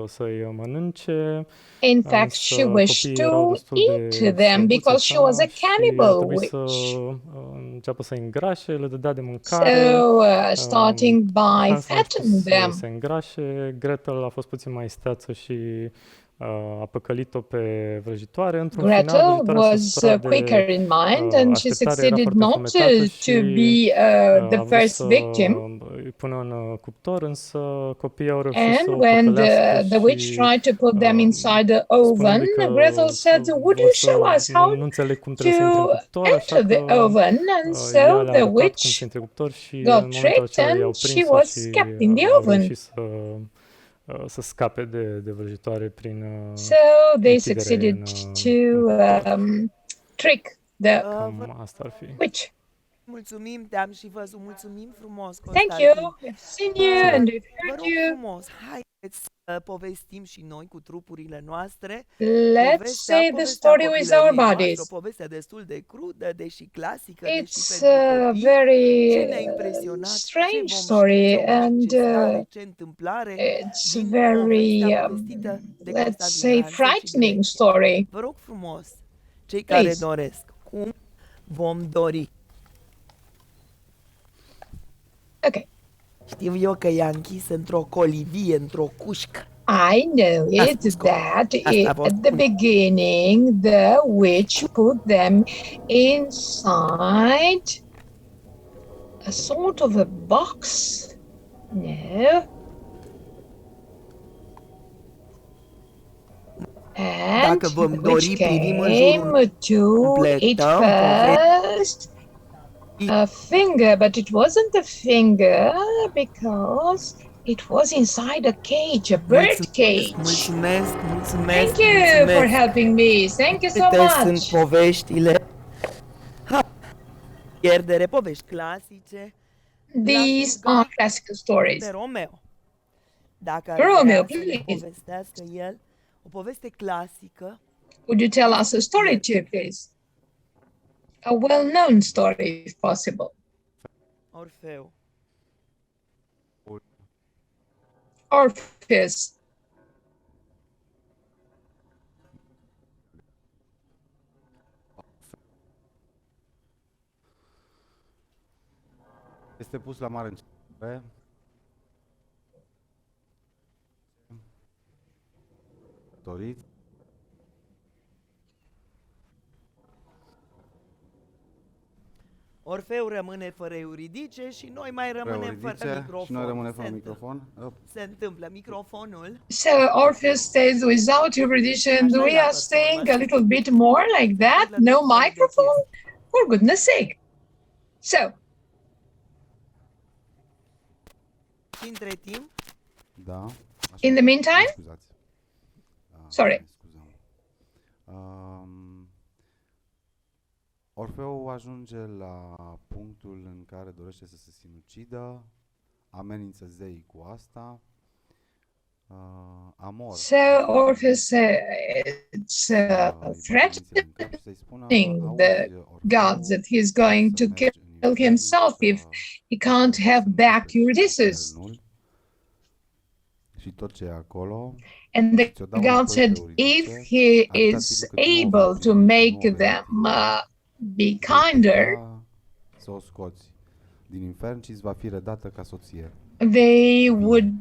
să-i mănânce. In fact, she Însă wished copiii erau to destul de eat them slăbuți because she was a așa și a cannibal trebuit să witch. înceapă să-i îngrașe, le dădea de So, mâncare. starting by Hansel a fattening început să them. se îngrașe, Gretel a fost puțin mai steață și a păcălit-o pe vrăjitoare. Într-un final, Gretel vrăjitoarea s-a was supărat quicker de in mind and she așteptare, era succeeded foarte not fometată to și be a the vrut first să victim. îi pună în cuptor, însă copiii au reușit să o And when păcălească the witch și tried to put them inside the oven, spunându-i că Gretel said, "Would you vor show să us how nu înțeleg cum trebuie să intre în to cuptor, așa enter the că oven?" And ea so le-a the arătat cum witch se intre în cuptor și în got momentul tricked acela i-au and she prins-o was și kept in the au oven. reușit să scape de vrăjitoare prin So they închidere succeeded to trick the Cam asta ar fi. witch. Mulțumim, te-am și văzut. Mulțumim frumos, Thank Constantin. you. We've seen you and we've Vă heard rog you. frumos, haideți să povestim și noi cu trupurile noastre. Let's say the story with our bodies. O poveste destul de crudă, deși clasică, It's deși pentru a copii. very Ce ne-a impresionat, ce strange vom story ști, ce and stare, ce întâmplare it's din very, povestea povestită de let's Constantin say, Hansel și frightening Gretel. story. Vă rog frumos, cei care Please. doresc, cum vom dori? Okay. Știu eu că i-a închis într-o colivie, într-o cușcă. I know it that at the beginning the witch put them inside a sort of a box. No. And Dacă vom the dori, witch privim în came jurul, to eat completăm first a finger, but it wasn't a finger because it was inside a cage, a bird cage. Mulțumesc, Thank you for helping me. Thank you so Uite, much. sunt poveștile. Pierdere, povești clasice. These are classical stories. Pe Romeo. Dacă ar Romeo, vrea să ne please. povestească el o poveste clasică. Would you tell us a story too, please? A well-known story, if possible. Orfeu. Orpheus. Este pus la mare încercare. Doriți? Orfeu rămâne fără euridice și noi mai rămânem fără microfon. Și noi rămânem fără microfon. Se întâmplă microfonul. So Orpheus stays without euridice, and we are staying a little bit more like that. No microphone? For goodness sake. So. Între timp. Da. In the meantime. Scuzați. Sorry. Orfeu ajunge la punctul în care dorește să se sinucidă, amenință zeii cu asta. Amor. So Orpheus is threatening the gods that he's going to kill himself if he can't have back Eurydice. Și tot ce e acolo. And the god said, if he is able to make them be kinder, să o scoți din infern și îți va fi redată ca soție. They would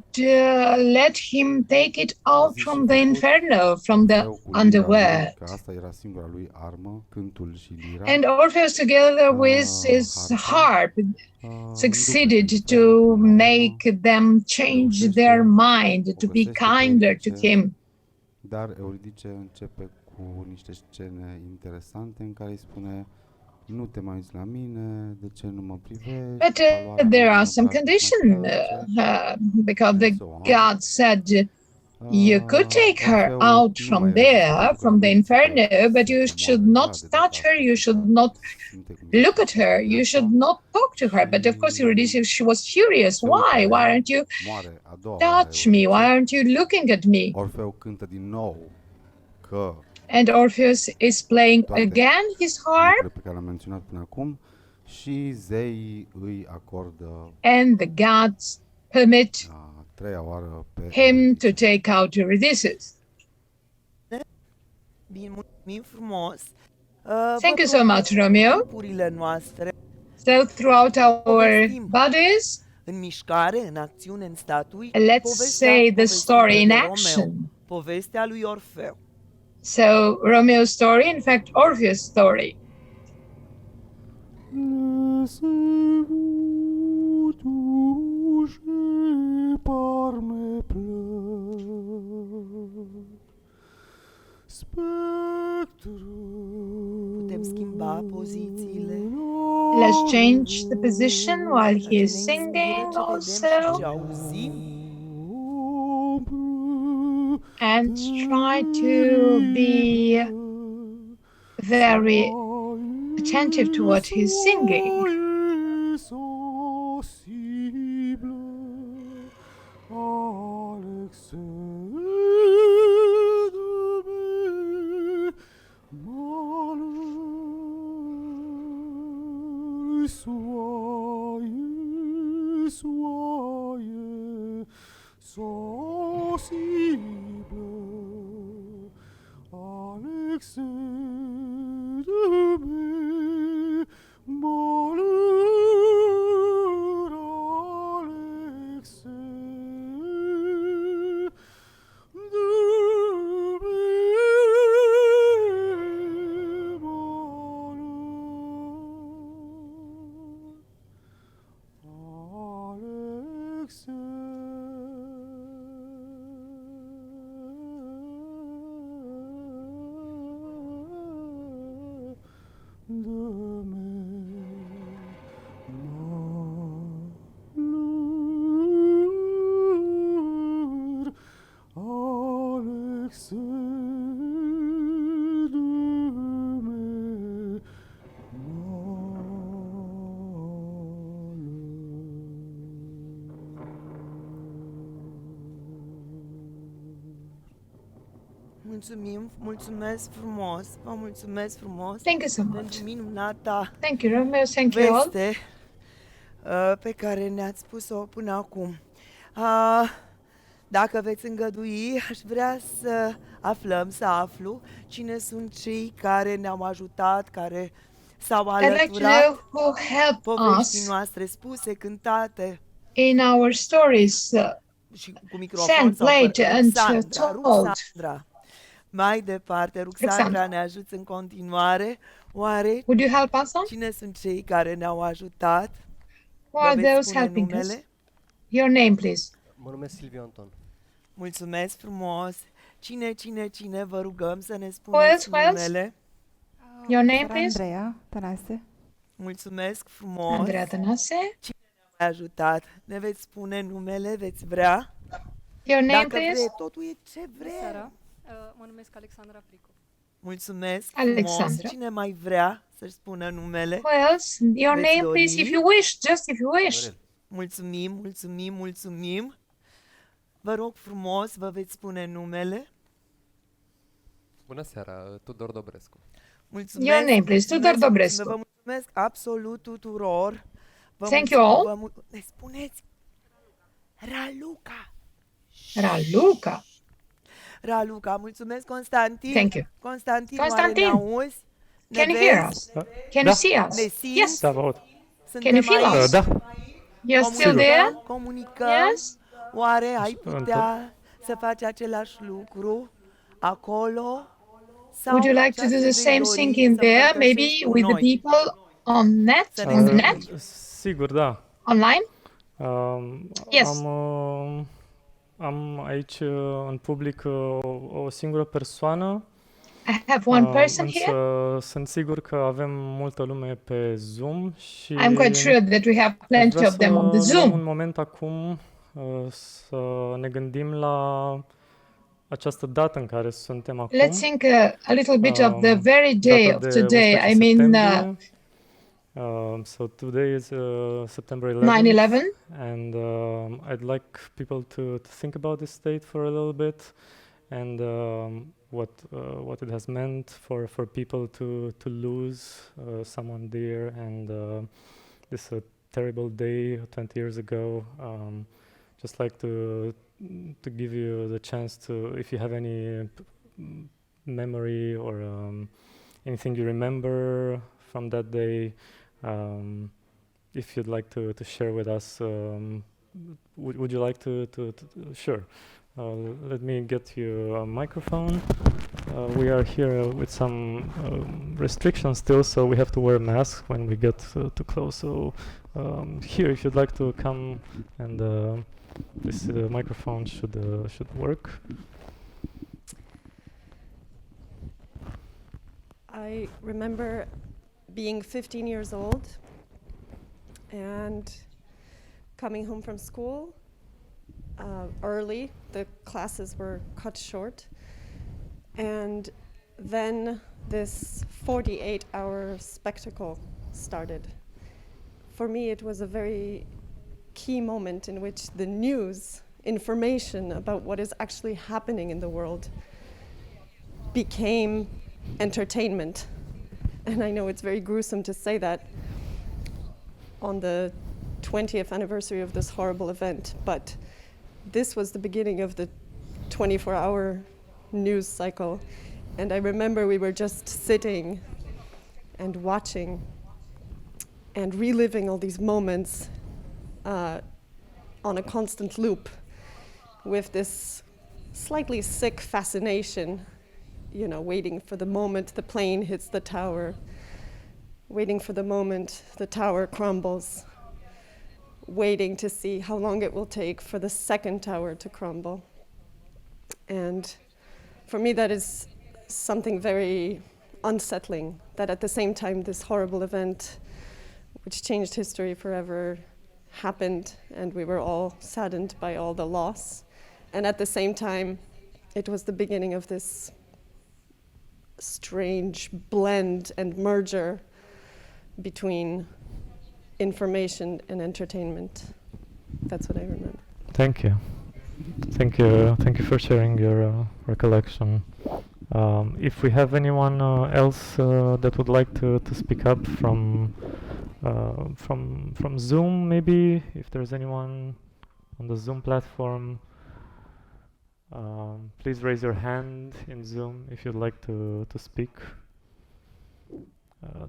let him take it out from the inferno, from the underworld. Asta era singura lui armă, cântul și lira. And Orpheus, together with his harp, succeeded to make them change their mind, to be kinder to him. Dar Euridice începe cu niște scene interesante în care îi spune: nu te mai uiți la mine, de ce nu mă privești? But there are some conditions, because the god said you could take her out from there, from the inferno, but you should not touch her, you should not look at her, you should not talk to her. But of course Eurydice, she was furious. Why? Why aren't you touch me? Why aren't you looking at me? Orfeu cântă din nou că and Orpheus is playing again his harp, pe care l-am menționat până acum, și zeii îi acordă and the gods permit treia oară pe him to take out Eurydice. Mulțumim frumos. Thank you so much, Romeo. So throughout our bodies, în mișcare, în acțiune, în statui, let's say the story in action. Povestea lui Orfeu. So Romeo's story, in fact, Orpheus' story. Putem schimba pozițiile. Let's change the position while he is singing also. And try to be very attentive to what he's singing. Mulțumesc frumos, vă mulțumesc frumos. Thank you so much. Pentru minunata Thank you, Romeo. Thank you all. Veste pe care ne-ați spus-o până acum. Dacă veți îngădui, aș vrea să aflu cine sunt cei care ne-au ajutat, care s-au alăturat poveștii noastre spuse, cântate. In our stories, sang, played and told. Mai departe, Ruxandra ne ajută în continuare. Oare Would you help us on? cine sunt cei care ne-au ajutat? Who Vă are veți those spune helping us? numele? Your name, please. Mă numesc Silviu Anton. Mulțumesc frumos! Cine vă rugăm să ne Who spuneți else? Who else? numele? Your name, please. Andreea Tănase. Mulțumesc frumos! Andrea Tănase. Cine ne-a ajutat? Ne veți spune numele? Veți vrea? Your name, Dacă please. vrei, totul e ce vrei. Seara. Mă numesc Alexandra Pricu. Mulțumesc Alexandra. frumos! Cine mai vrea să-și spună numele? Who else? Your Veți name, please, dori? if you wish. Just if you wish. Mulțumim! Vă rog frumos, vă veți spune numele? Bună seara, Tudor Dobrescu. Mulțumesc! Your name, please. Tudor Dobrescu. Vă mulțumesc absolut tuturor! Thank you all. Ne spuneți Raluca! Raluca. Raluca, mulțumesc Constantin! Thank you. Constantin, Constantin, oare ne auzi? Ne can you hear vezi? us? Can you see us? Ne simți? Yes. Da, vă aud. Suntem Can you feel aici? us? Da. You're still there? Comunicăm? Yes. Oare ai putea să faci același lucru acolo? Sau Would you like to do the same thing in there, maybe with the people on net, on the net, Sigur, da. online? Yes. Am aici în public o singură persoană. I have one person here. Sunt sigur că avem multă lume pe Zoom și I'm quite sure that we have plenty of them on the Zoom. Un moment acum să ne gândim la această dată în care suntem acum. Let's think a little bit of the very day of today. I mean, so today is September 9/11, and I'd like people to think about this date for a little bit, and what it has meant for people to lose someone dear, and this terrible day 20 years ago. Just like to give you the chance to, if you have any memory or anything you remember from that day, if you'd like to share with us, would you like to sure. Let me get you a microphone. We are here with some restrictions still, so we have to wear masks when we get too close. So here, if you'd like to come, and this microphone should work. I remember being 15 years old and coming home from school early. The classes were cut short, and then this 48-hour spectacle started. For me, it was a very key moment in which the news, information about what is actually happening in the world, became entertainment. And I know it's very gruesome to say that on the 20th anniversary of this horrible event, but this was the beginning of the 24-hour news cycle. And I remember we were just sitting and watching and reliving all these moments on a constant loop with this slightly sick fascination, you know, waiting for the moment the plane hits the tower, waiting for the moment the tower crumbles, waiting to see how long it will take for the second tower to crumble. And for me, that is something very unsettling, that at the same time this horrible event, which changed history forever, happened, and we were all saddened by all the loss. And at the same time, it was the beginning of this strange blend and merger between information and entertainment. That's what I remember. Thank you. Thank you. Thank you for sharing your recollection. If we have anyone else that would like to speak up from Zoom, maybe, if there's anyone on the Zoom platform, please raise your hand in Zoom if you'd like to speak.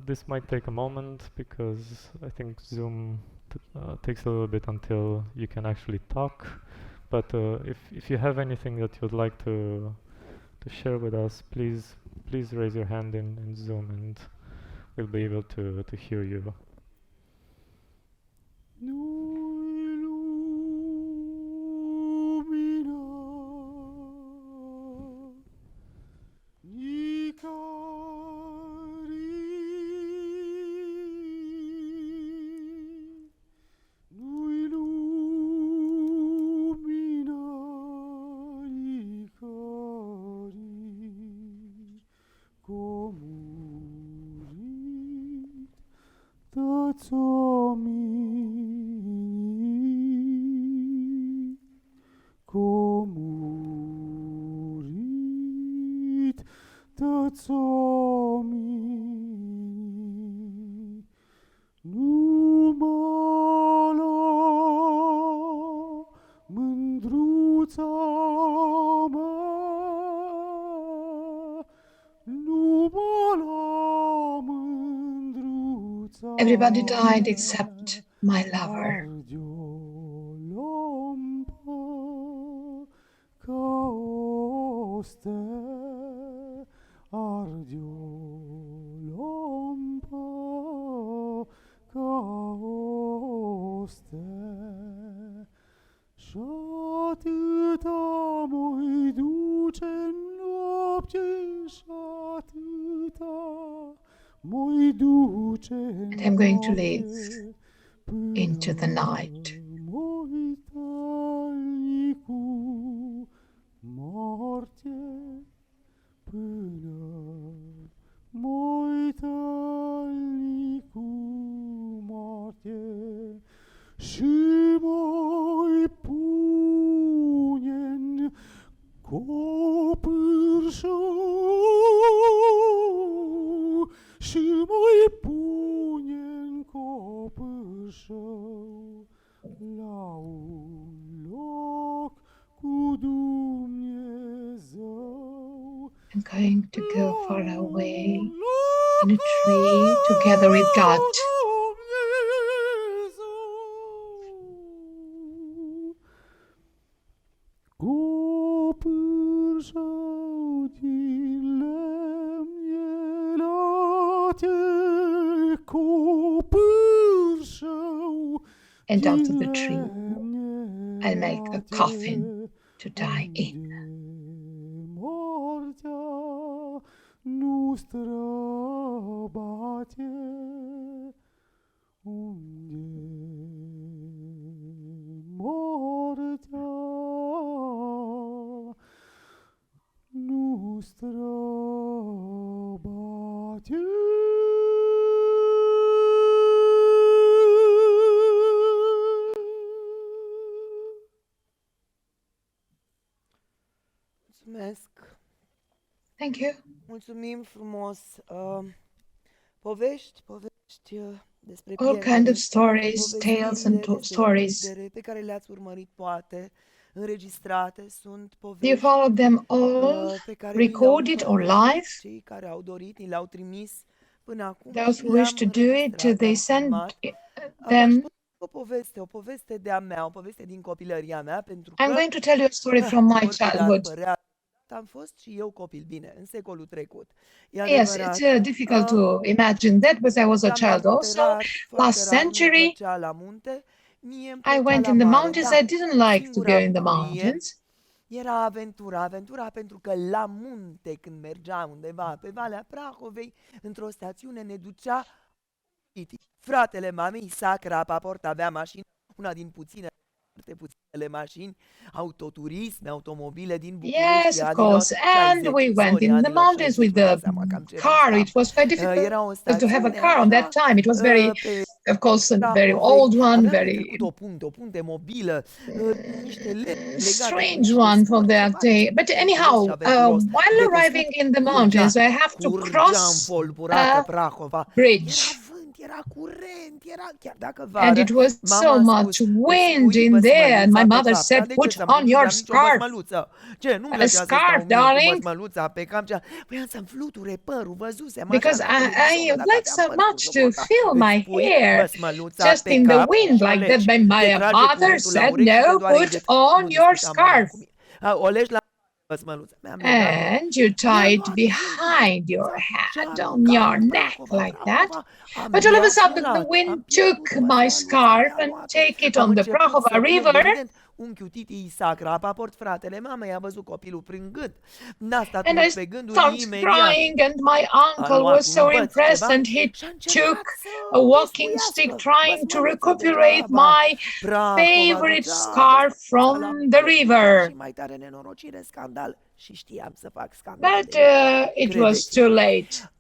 This might take a moment because I think Zoom takes a little bit until you can actually talk. But if you have anything that you'd like to share with us, please raise your hand in Zoom, and will be able to hear you. Everybody died except my lover. And I'm going to live into the night. I'm going to go far away in a tree together with God. And out of the tree, I'll make a coffin to die in. Mulțumesc. Thank you. Mulțumim frumos. Povești despre all kind of stories, tales and stories. pe care le-ați urmărit poate înregistrate sunt Do you povești follow them all, pe care recorded or live? cei care au dorit, ni le-au trimis până acum. Those who wish to do it, they send them. O poveste de-a mea, o poveste din copilăria mea, pentru că I'm going to tell you a story from my childhood. Am fost și eu copil, bine, în secolul trecut. Yes, it's difficult to imagine that, but I was a child also. Last century, I went in the mountains. I didn't like to go in the mountains. Era aventura pentru că la munte, când mergeam undeva pe Valea Prahovei, într-o stațiune ne ducea fratele mamei, Sacra Paport, avea mașină, una din foarte puținele mașini, autoturisme, automobile din București. Yes, of course, and we went in the mountains with the car. It was quite difficult to have a car on that time. It was very, of course, a very old one, very strange one for that day. But anyhow, while arriving in the mountains, I have to cross a bridge. And it was so much wind in there, and my mother said, "Put on your scarf." A scarf, darling. Because I like so much to feel my hair just in the wind like that. But my mother said, "No, put on your scarf." and you tie it behind your head on your neck like that. But all of a sudden the wind took my scarf and take it on the Prahova River. And I started crying, and my uncle was so impressed, and he took a walking stick trying to recuperate my favorite scarf from the river. But it was too late.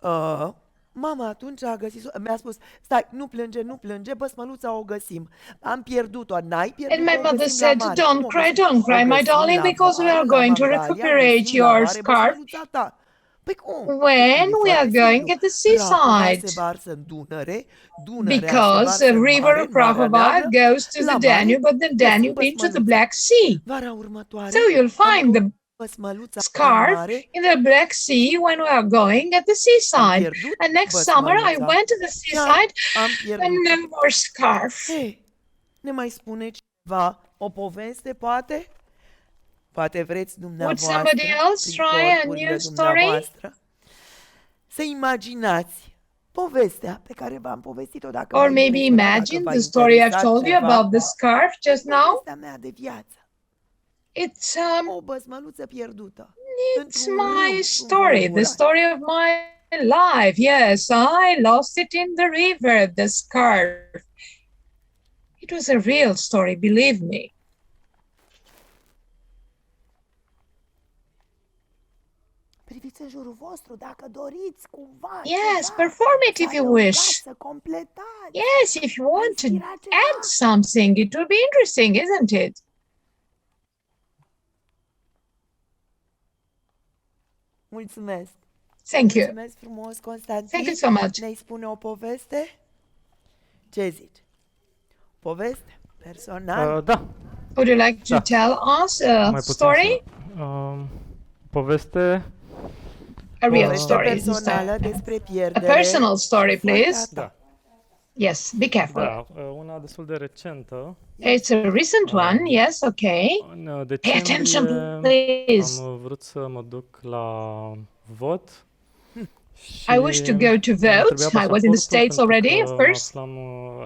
Mama atunci a găsit, mi-a spus, stai, nu plânge, nu plânge, băsmăluța o găsim. Am pierdut-o, n-ai pierdut-o, and my mother said, don't cry, my darling, because we are going to recuperate your scarf when we are going at the seaside. Because the river Prahova goes to the Danube, but the Danube into the Black Sea. So you'll find the scarf in the Black Sea when we are going at the seaside. And next summer I went to the seaside and no more scarf. Ne mai spune ceva? O poveste, poate? Poate vreți dumneavoastră, would somebody else try a new story? Să imaginați povestea pe care v-am povestit-o, dacă or maybe imagine the story I've told you about the scarf just now. Mea de viață. It's o băsmăluță pierdută. It's my story, the story of my life. Yes, I lost it in the river, the scarf. It was a real story, believe me. Priviți în jurul vostru dacă doriți cumva. Yes, perform it if you wish. Yes, if you want to add something, it will be interesting, isn't it? Mulțumesc. Thank you. Mulțumesc frumos, Constantin. Thank you so much. Ne-ai spune o poveste? Ce zici? Poveste? Personal? Da. Would you like to tell us a story? Poveste. A real story. Personală despre pierdere. A personal story, please. Da. Yes, be careful. Da, una destul de recentă. It's a recent one, yes, okay. Pay attention, please. Am vrut să mă duc la vot. I wish to go to vote. I was in the States already, of course. Mă aflam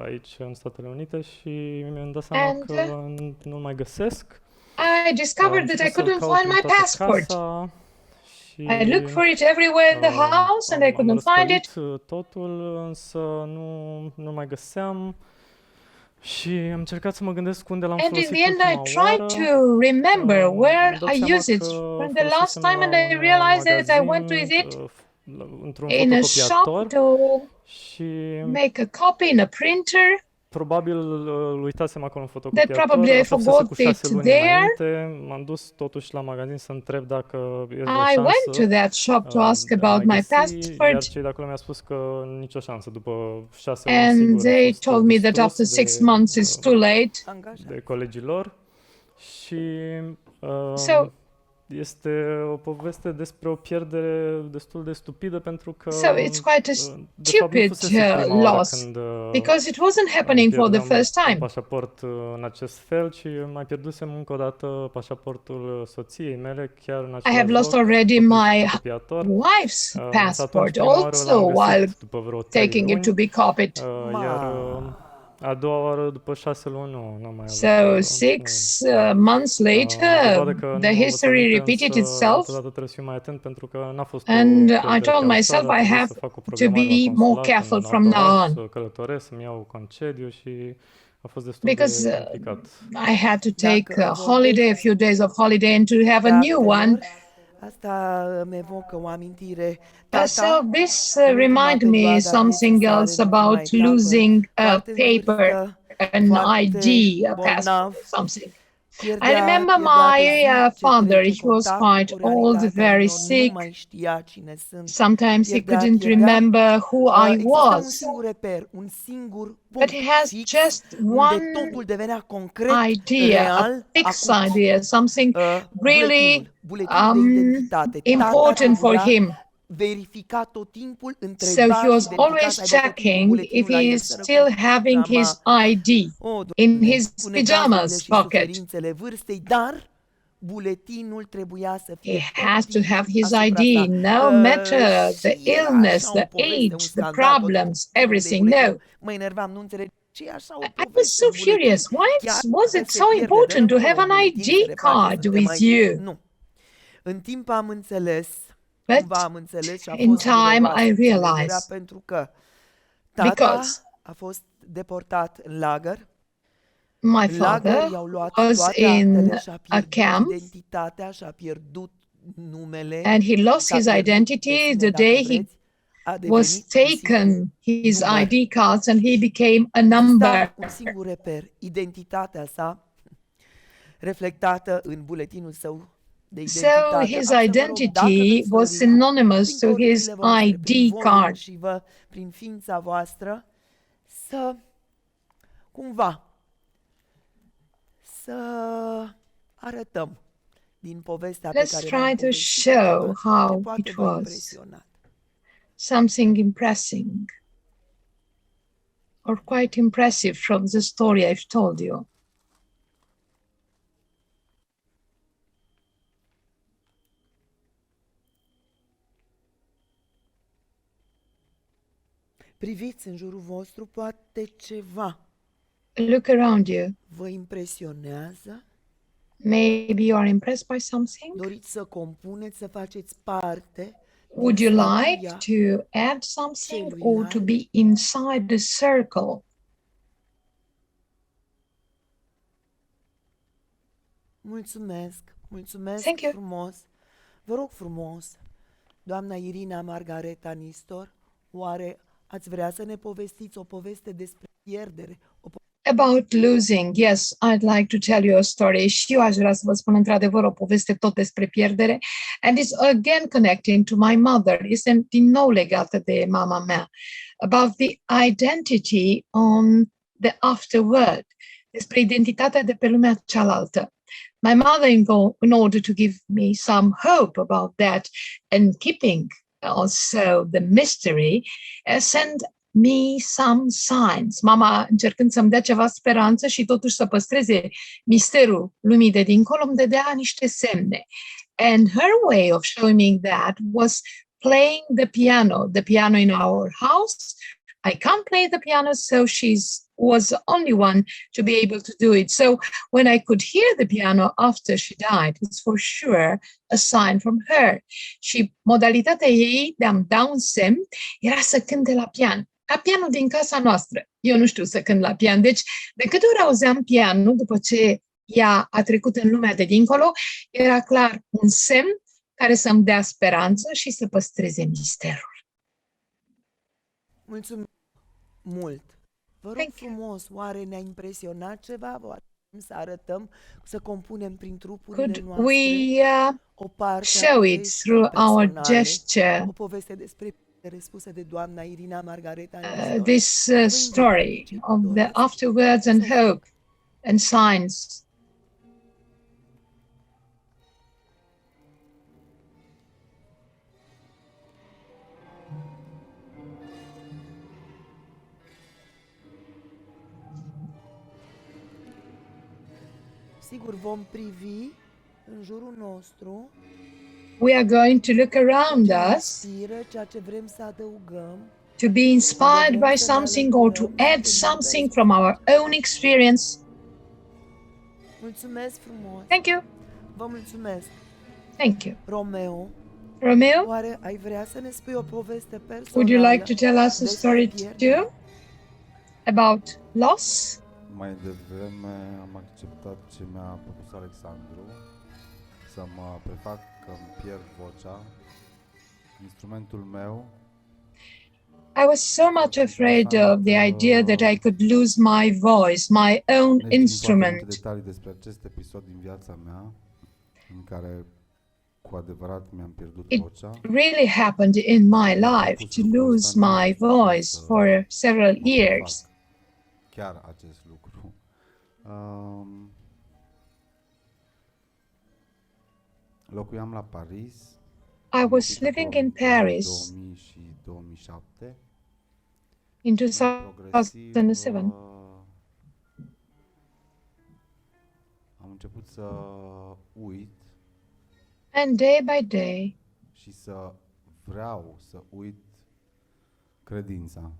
aici în Statele Unite și mi-am dat seama că nu mai găsesc. I discovered that I couldn't find my passport. I looked for it everywhere in the house and I couldn't find it. Totul, însă nu mai găseam. Și am încercat să mă gândesc unde l-am folosit ultima oară. And in the end I tried to remember where I used it from the last time, and I realized that I went to it in a shop to make a copy in a printer. Probabil uitasem acolo în fotocopiator. That probably I forgot it there. M-am dus totuși la magazin să întreb dacă e o șansă. I went to that shop to ask about my passport. Iar cei de acolo mi-au spus că nicio șansă, după 6 luni and they told me that after 6 months it's too late. De colegii lor. Și so este o poveste despre o pierdere destul de stupidă pentru că so it's quite a stupid loss because it wasn't happening for the first time. Pașaport în acest fel și mai pierdusem încă o dată pașaportul soției mele chiar în același I have lost already my wife's passport also while taking it to be copied. A doua oară după 6 luni nu am mai avut. So 6 months later, the history repeated itself. And I told myself I have to be more careful from now on. Because I had to take a holiday, a few days of holiday, and to have a new one. Asta îmi evocă o amintire. So this reminded me something else about losing a paper, an ID, a passport, something. I remember my father, he was quite old, very sick. Sometimes he couldn't remember who I was. But he has just one idea, a fixed idea, something really important for him. So he was always checking if he is still having his ID in his pajamas pocket. buletinul trebuia să fie He has to have his asupra ID, sa. no matter the Și era illness, așa o the poveste, un age, the scandal, tot problems, felul de everything. buletin. No. Mă enervam, nu înțeleg. Ce e așa o I was poveste so în buletin? furious. Why Chiar was că it se so pierde, important dă to have încolo an buletin, se ID reface, card să te with mai... you? Nu. În timp am înțeles, But cumva am înțeles și a in fost time dureroasă I înțelegerea realized, pentru că tata because a fost deportat în lagăr. my În lagăr father i-au luat was toate in actele și-a a pierdut camp identitatea, și-a pierdut numele, and he lost s-a his pierdut pe identity sine, the dacă day he vreți, a was devenit un singur taken his număr. ID cards and he became a Exista number. un singur reper, identitatea sa, reflectată în buletinul său de So identitate. his Am să vă rog, dacă identity veți was dori, synonymous prin to his corurile voastre, prin ID vorburi card. și prin ființa voastră, să cumva să arătăm din povestea pe Let's care v-am try to povestit-o, show ceva ce how poate it v-a was. impresionat. Something impressing or quite impressive from the story I've told you. Priviți în jurul vostru, poate ceva Look around you. vă impresionează? Maybe you are impressed by something. Doriți să compuneți, să faceți parte Would din you like familia to add something or to be inside the circle? Mulțumesc, mulțumesc Thank you. frumos. Vă rog frumos, doamna Irina, Margareta, Nistor, oare ați vrea să ne povestiți o poveste despre pierdere? About losing, yes, I'd like to tell you a story. Și eu aș vrea să vă spun într-adevăr o poveste tot despre pierdere. And it's again connecting to my mother. Este din nou legată de mama mea. About the identity on the afterworld. Despre identitatea de pe lumea cealaltă. My mother, in order to give me some hope about that and keeping also the mystery, sent me some signs. Mama, încercând să-mi dea ceva speranță și totuși să păstreze misterul lumii de dincolo, îmi dădea niște semne. And her way of showing me that was playing the piano in our house. I can't play the piano, so she was the only one to be able to do it. So when I could hear the piano after she died, it's for sure a sign from her. Și modalitatea ei de a-mi da un semn era să cânte la pian. La pianul din casa noastră. Eu nu știu să cânt la pian. Deci, de câte ori auzeam pianul, după ce ea a trecut în lumea de dincolo, era clar un semn care să-mi dea speranță și să păstreze misterul. Mulțumim mult! Vă rog frumos, oare ne-a impresionat ceva? Să arătăm, să compunem prin trupurile noastre o parte show it through our gesture? O poveste despre spusă de doamna Irina, Margareta, this story of the afterwards and hope and signs. Sigur, vom privi în jurul nostru. We are going to look around us to be inspired by something or to add something from our own experience. Mulțumesc frumos. Thank you. Vă mulțumesc. Thank you. Romeo. Romeo? Oare ai vrea să ne spui o poveste personală? Would you like to tell us a story too? About loss? Mai devreme am acceptat ce mi-a propus Alexandru, să mă prefac că îmi pierd vocea, instrumentul meu. I was so much afraid of the idea that I could lose my voice, my own instrument. Detalii despre acest episod din viața mea, în care cu adevărat mi-am pierdut vocea. It really happened in my life to lose my voice for several years. Chiar acest lucru. Locuiam la Paris. I was living in Paris in 2007. Am început să uit And day by day, și să vreau să uit credința.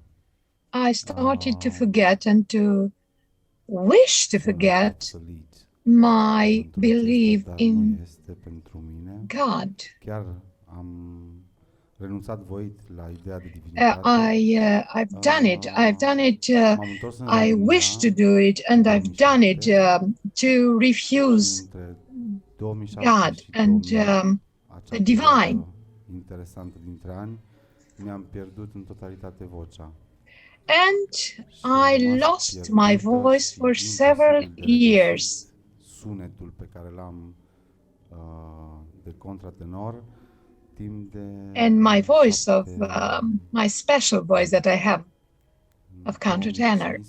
I started to forget and to wish to forget my belief in God. Chiar am renunțat voit la ideea de divinitate. I've done it. I've done it. I wish to do it, and I've done it to refuse God and the divine. Interesantă dintre ani, mi-am pierdut în totalitate vocea. And I lost my voice for several years. Sunetul pe care l-am de contratenor timp de and my voice of my special voice that I have of countertenor.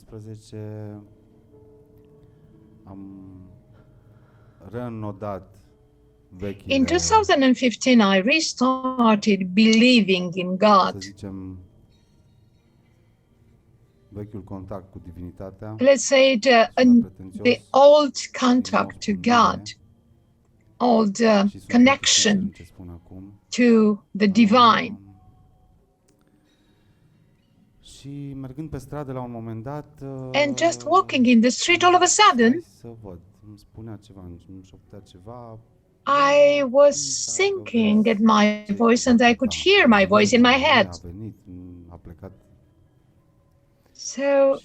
Am reînnodat In 2015, I restarted believing in God. Vechiul contact cu divinitatea. Let's say the old contact to God, old connection to the divine. Și mergând pe stradă la un moment dat, and just walking in the street, all of a sudden, să văd, îmi spunea ceva, îmi șoptea ceva. I was thinking at my voice and I could hear my voice in my head. A plecat. So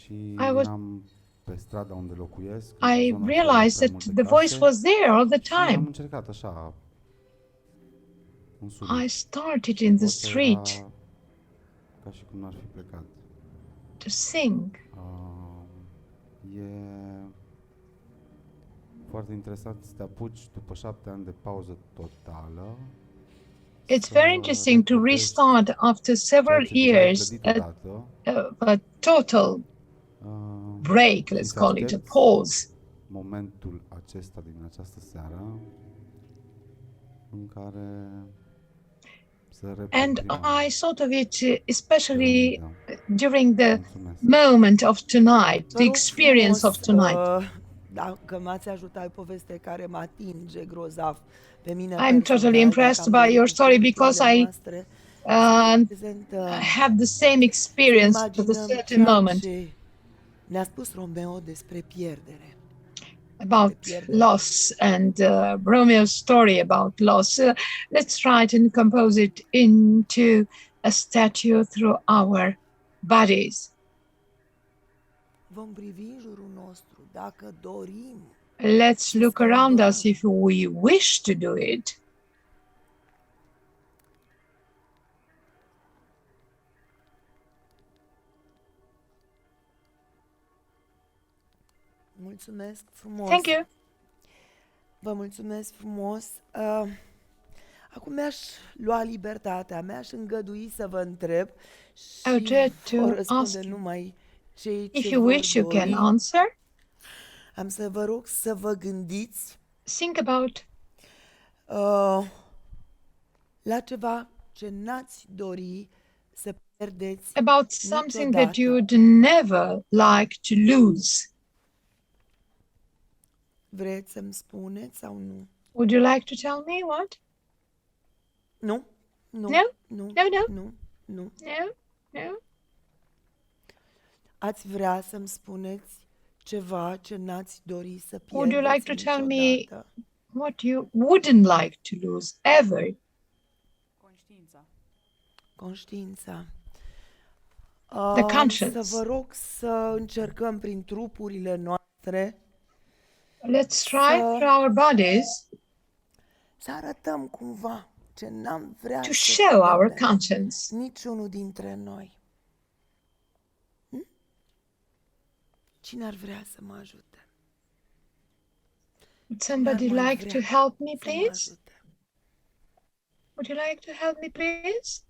I realized that the voice was there all the time. I started in the street to sing. Foarte interesant să te apuci după 7 ani de pauză totală. It's very interesting to restart after several years a total break, let's call it, a pause. Momentul acesta din această seară în care and I thought of it especially during the moment of tonight, the experience of tonight. Dacă m-ați ajutat, poveste care mă atinge grozav pe mine. I'm totally impressed by your story because I had the same experience at a certain moment. Ne-a spus Romeo despre pierdere. About loss and Romeo's story about loss. Let's try to compose it into a statue through our bodies. Vom privi în jurul nostru dacă dorim. Let's look around us if we wish to do it. Mulțumesc frumos. Thank you. Vă mulțumesc frumos. Acum mi-aș lua libertatea, mi-aș îngădui să vă întreb și o răspunde numai cei ce if you wish, you can answer. Am să vă rog să vă gândiți think about la ceva ce n-ați dori să pierdeți about something that you would never like to lose. Vreți să-mi spuneți sau nu? Would you like to tell me what? Nu. Nu. No? Nu. No, no. Nu. Nu. No. No. Ați vrea să-mi spuneți ceva ce n-ați dori să pierdeți? Would you like to tell me what you wouldn't like to lose ever? Conștiința. Conștiința. The conscience. Să vă rog să încercăm prin trupurile noastre. Let's try through our bodies să arătăm cumva ce n-am vrea to show our conscience. Niciunul dintre noi. Cine ar vrea să mă ajute? Would somebody like to help me, please? Would you like to help me, please?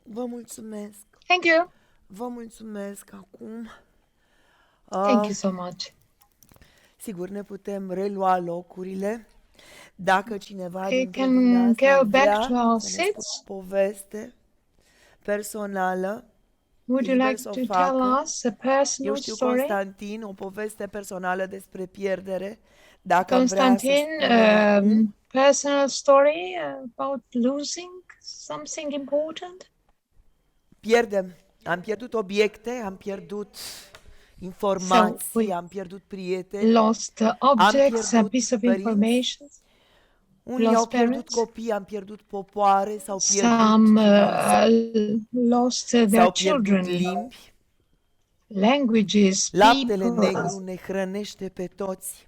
Vă mulțumesc. Thank you. Vă mulțumesc acum. Thank you so much. Sigur, ne putem relua locurile, Dacă cineva We dintre can dumneavoastră go ar back vrea to our să ne spună seats. o poveste personală, Would you liber like să o to tell facă. us a Eu personal știu, story? Constantin, o poveste personală despre pierdere. Dacă am vrea să Constantin, spunem acum, personal story about losing something important? pierdem. Am pierdut obiecte, am pierdut informații, am pierdut prieteni, Lost objects, a piece of părinți. information. Unii au Lost pierdut parents. copii, am pierdut popoare, s-au pierdut Some lost s-au their pierdut children, limbi. languages, Laptele people. negru ne hrănește pe toți.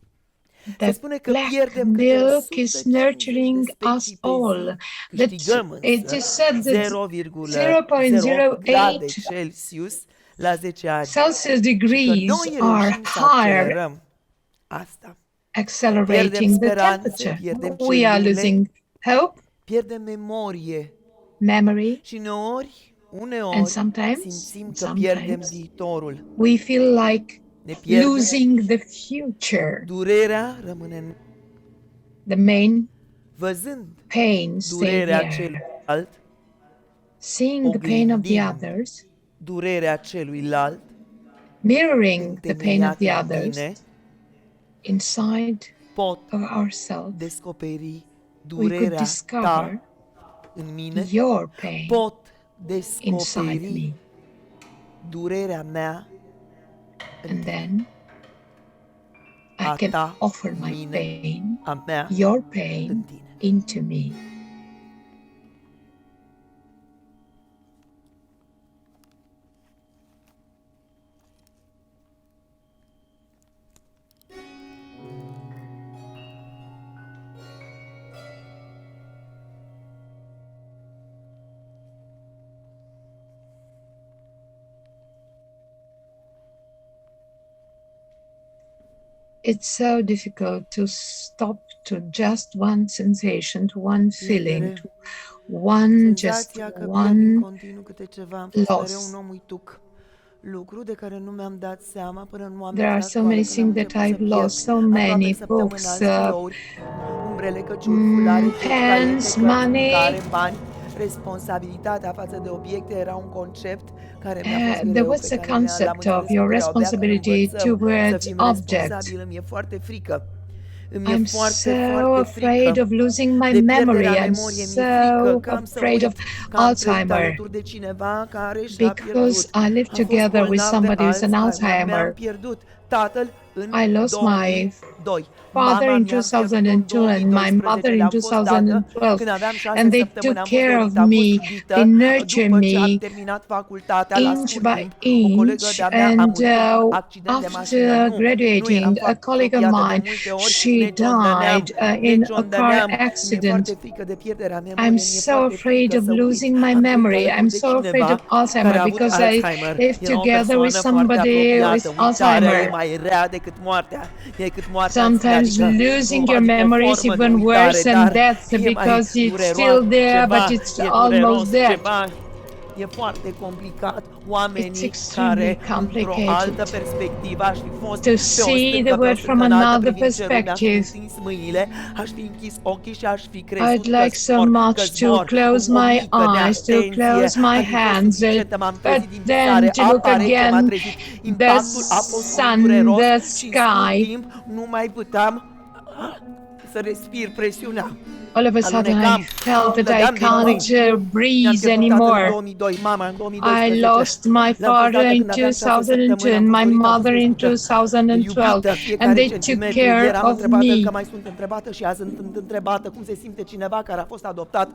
Se The spune că black pierdem câte milk is 150 de nurturing us specii pe all. zi. That Câștigăm it însă is said that 0,08 grade 0.08 Celsius la 10 ani. Celsius Și că degrees noi are reușim să higher, accelerăm asta. accelerating Pierdem the speranțe, temperature. pierdem We are celule, losing hope, pierdem memorie. memory, Și uneori and sometimes, simțim că pierdem viitorul. we feel like Ne pierdem. losing the future. Durerea rămâne în The main văzând pain stay durerea there. celuilalt, Seeing the pain of the oglindim others, durerea celuilalt, mirroring the pain of the întemeiat în others tine, inside pot of ourselves. descoperi We durerea could ta discover în mine, your pain pot inside descoperi me. durerea mea And then I a can ta offer în my mine, pain, a mea your în pain, tine. into me. It's so difficult to stop to just one sensation, to one feeling, to one, just Senzația că pierd în one continuu câte ceva. Am fost mereu loss. un om uituc. Lucru de care nu mi-am dat seama până nu am There are mers la so școală, many când am things that început să I've pierd lost, so aproape many săptămânal books, stilouri, umbrele, căciuli, fulare, pens, cărți, money. care, bani. Responsabilitatea față de obiecte era un concept care mi-a fost There greu, was pe a care l-am concept înțeles of your prea abia când responsibility învățăm să towards fim objects. responsabili. Îmi e foarte frică. Îmi e I'm foarte, so foarte afraid frică of losing my de memory. pierderea I'm memoriei. Mi-e frică so că am să afraid uit of că am trăit Alzheimer alături de cineva care și-a because pierdut. I live A fost together with bolnav de somebody with an Alzheimer. Mi-am Alzheimer. pierdut tatăl în I lost my 2002. father Mama in mi-a pierdut în 2002 and my 2012. mother in Le-am fost dată 2012, când aveam 6 and they săptămâni. took Am fost care of dorită, am fost me, iubită. they nurtured După ce am me terminat facultatea, la inch scurt by timp, o colegă inch, de-a mea a and murit într-un accident de mașină. after Nu eram graduating, a foarte colleague of apropiată de mine, multe ori, she ne ciondăneam, died ne in a car ciondăneam. Mi-e accident. foarte frică de pierderea memoriei, I'm mi-e so foarte afraid frică of să uit. losing my Am trăit memory. alături I'm de so afraid cineva of care Alzheimer a avut because I Alzheimer. live Era o together with persoană foarte somebody with apropiată. Uitarea e Alzheimer. mai rea decât moartea. E cât moartea în sine, Sometimes adică losing o your memory is formă de even uitare, worse than dar death e mai because it's dureroasă still there, ceva, but it's e almost dureros dead. ceva. E foarte complicat. Oamenii extremely care, într-o complicated altă perspectivă, aș fi fost to pe o see stâncă, the pe o world from stâncă înaltă, another privind cerul, mi-aș fi perspective. întins mâinile, aș fi închis ochii și aș fi I'd crezut că like so zbor, că much to zbor. close O my mică eyes, to neatenție close my ar fi fost hands, suficientă. M-am but trezit din then visare, to look apa rece m-a again, trezit. the Impactul a fost sun, dureros the și în scurt sky. timp nu mai puteam să respir presiunea. All of a sudden, I felt that I can't breathe anymore. I lost my father in 2002 and my mother in 2012, and they took care of me. Mai sunt întrebată și azi sunt întrebată cum se simte cineva care a fost adoptat.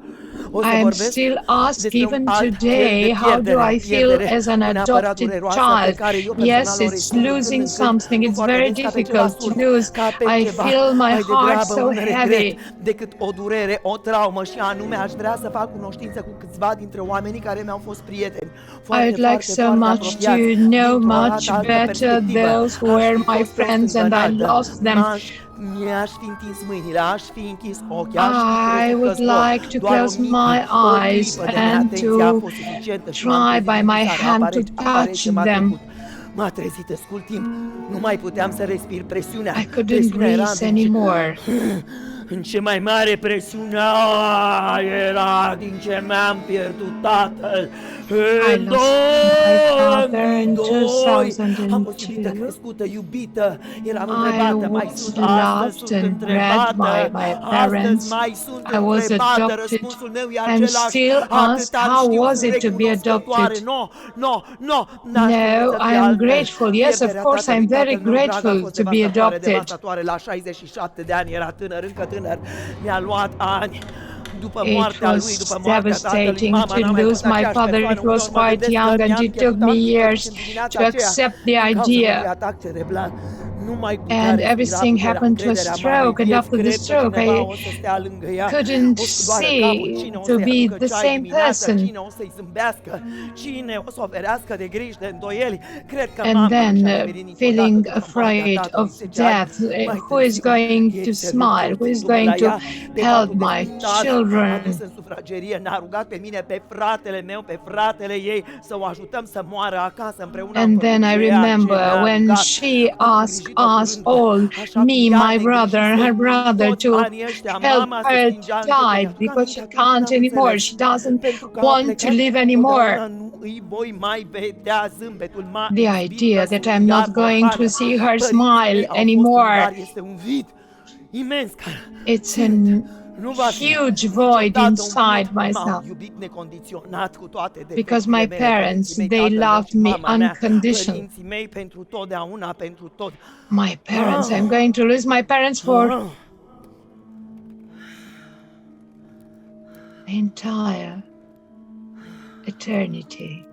I am still asked even today, how do I feel as an adopted child? Yes, it's losing something. It's very difficult to lose. I feel my heart so heavy. Decât o durere, o traumă, și anume aș vrea să fac cunoștință cu câțiva dintre oamenii care mi-au fost prieteni. I'd like so much to know much better those who were my friends and I lost them. Mi-aș fi întins mâinile, aș fi închis ochii, I would like to close my eyes and to try by my hand to touch them. M-a trezit în scurt timp, nu mai puteam să respir presiunea. I couldn't breathe anymore. în ce mai mare presiune era din ce mi-am pierdut tatăl. I lost my father in Am fost iubită, 2002. crescută, iubită. Eram I întrebată, mai was sunt, astăzi sunt loved and bred by întrebată. my Astăzi parents. mai sunt I was întrebată. adopted. Răspunsul meu e I'm același. still asked, Atât am how știut, was sunt it to be recunoscătoare. adopted? No, No, I am grateful. Yes, of course, I'm very grateful to be adopted. La 67 de ani era tânăr, încă tânăr. Mi-a luat ani. După It moartea lui, was după moartea tatălui, devastating mama to n-a mai lose fost my aceeași father. persoană. It was Uneori mă quite gândesc young că and mi-am it took pierdut me ambii years în dimineața to aceea, accept the din cauza unui idea. atac cerebral. Numai cu And care everything spiratul era happened to a încrederea mamei stroke, and vieți. after the Cred că stroke, cineva I o să stea lângă ea, couldn't o să doară see capul, cine o to să-i be aducă the ceai same dimineața, person. cine o să-i zâmbească, cine o să o ferească de griji, de îndoieli. Cred că And mama then nu și-a nimerit niciodată feeling după moartea afraid tatălui, of 10 ani. death. Mai Who is târziu, going to ei se smile? Who is going to help my a children? dus în sufragerie, ne-a rugat pe mine, pe fratele meu, pe fratele ei, să o ajutăm să moară acasă împreună. And then I remember when she asked us all, me, my brother, and her brother, to help her die because she can't anymore. She doesn't want to live anymore. The idea that I'm not going to see her smile anymore. It's a huge void inside myself. Because my parents, they loved me unconditionally. My parents, I'm going to lose my parents for entire eternity.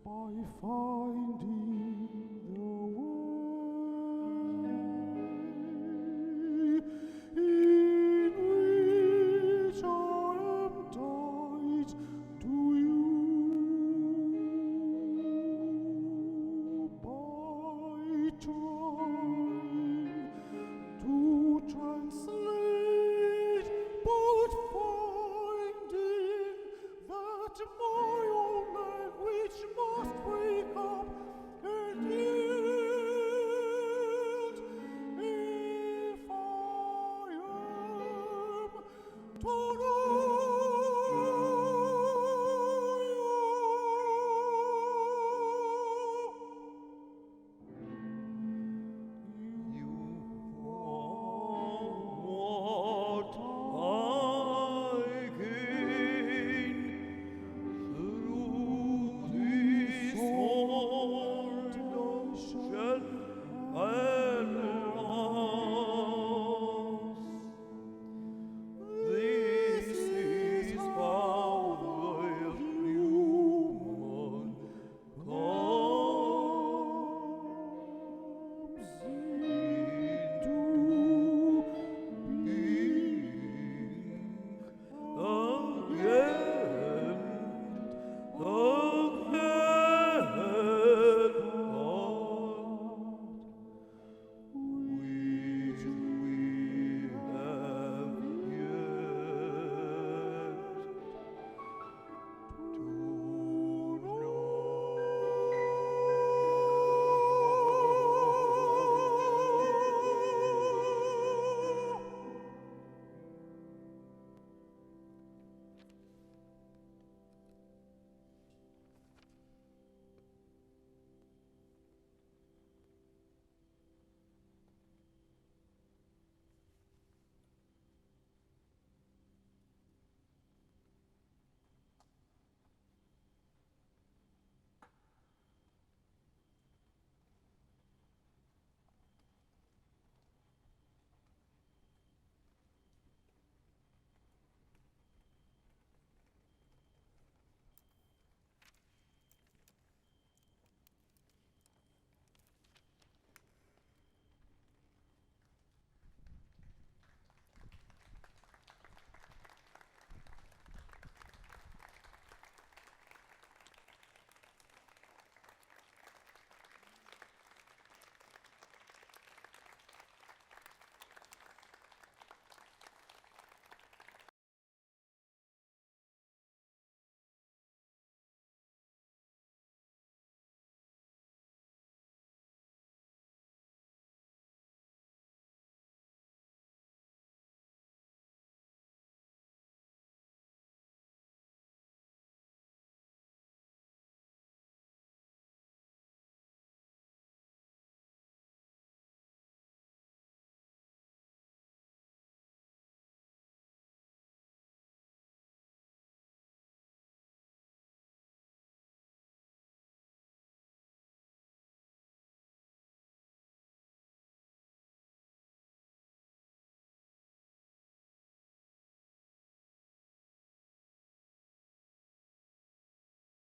By finding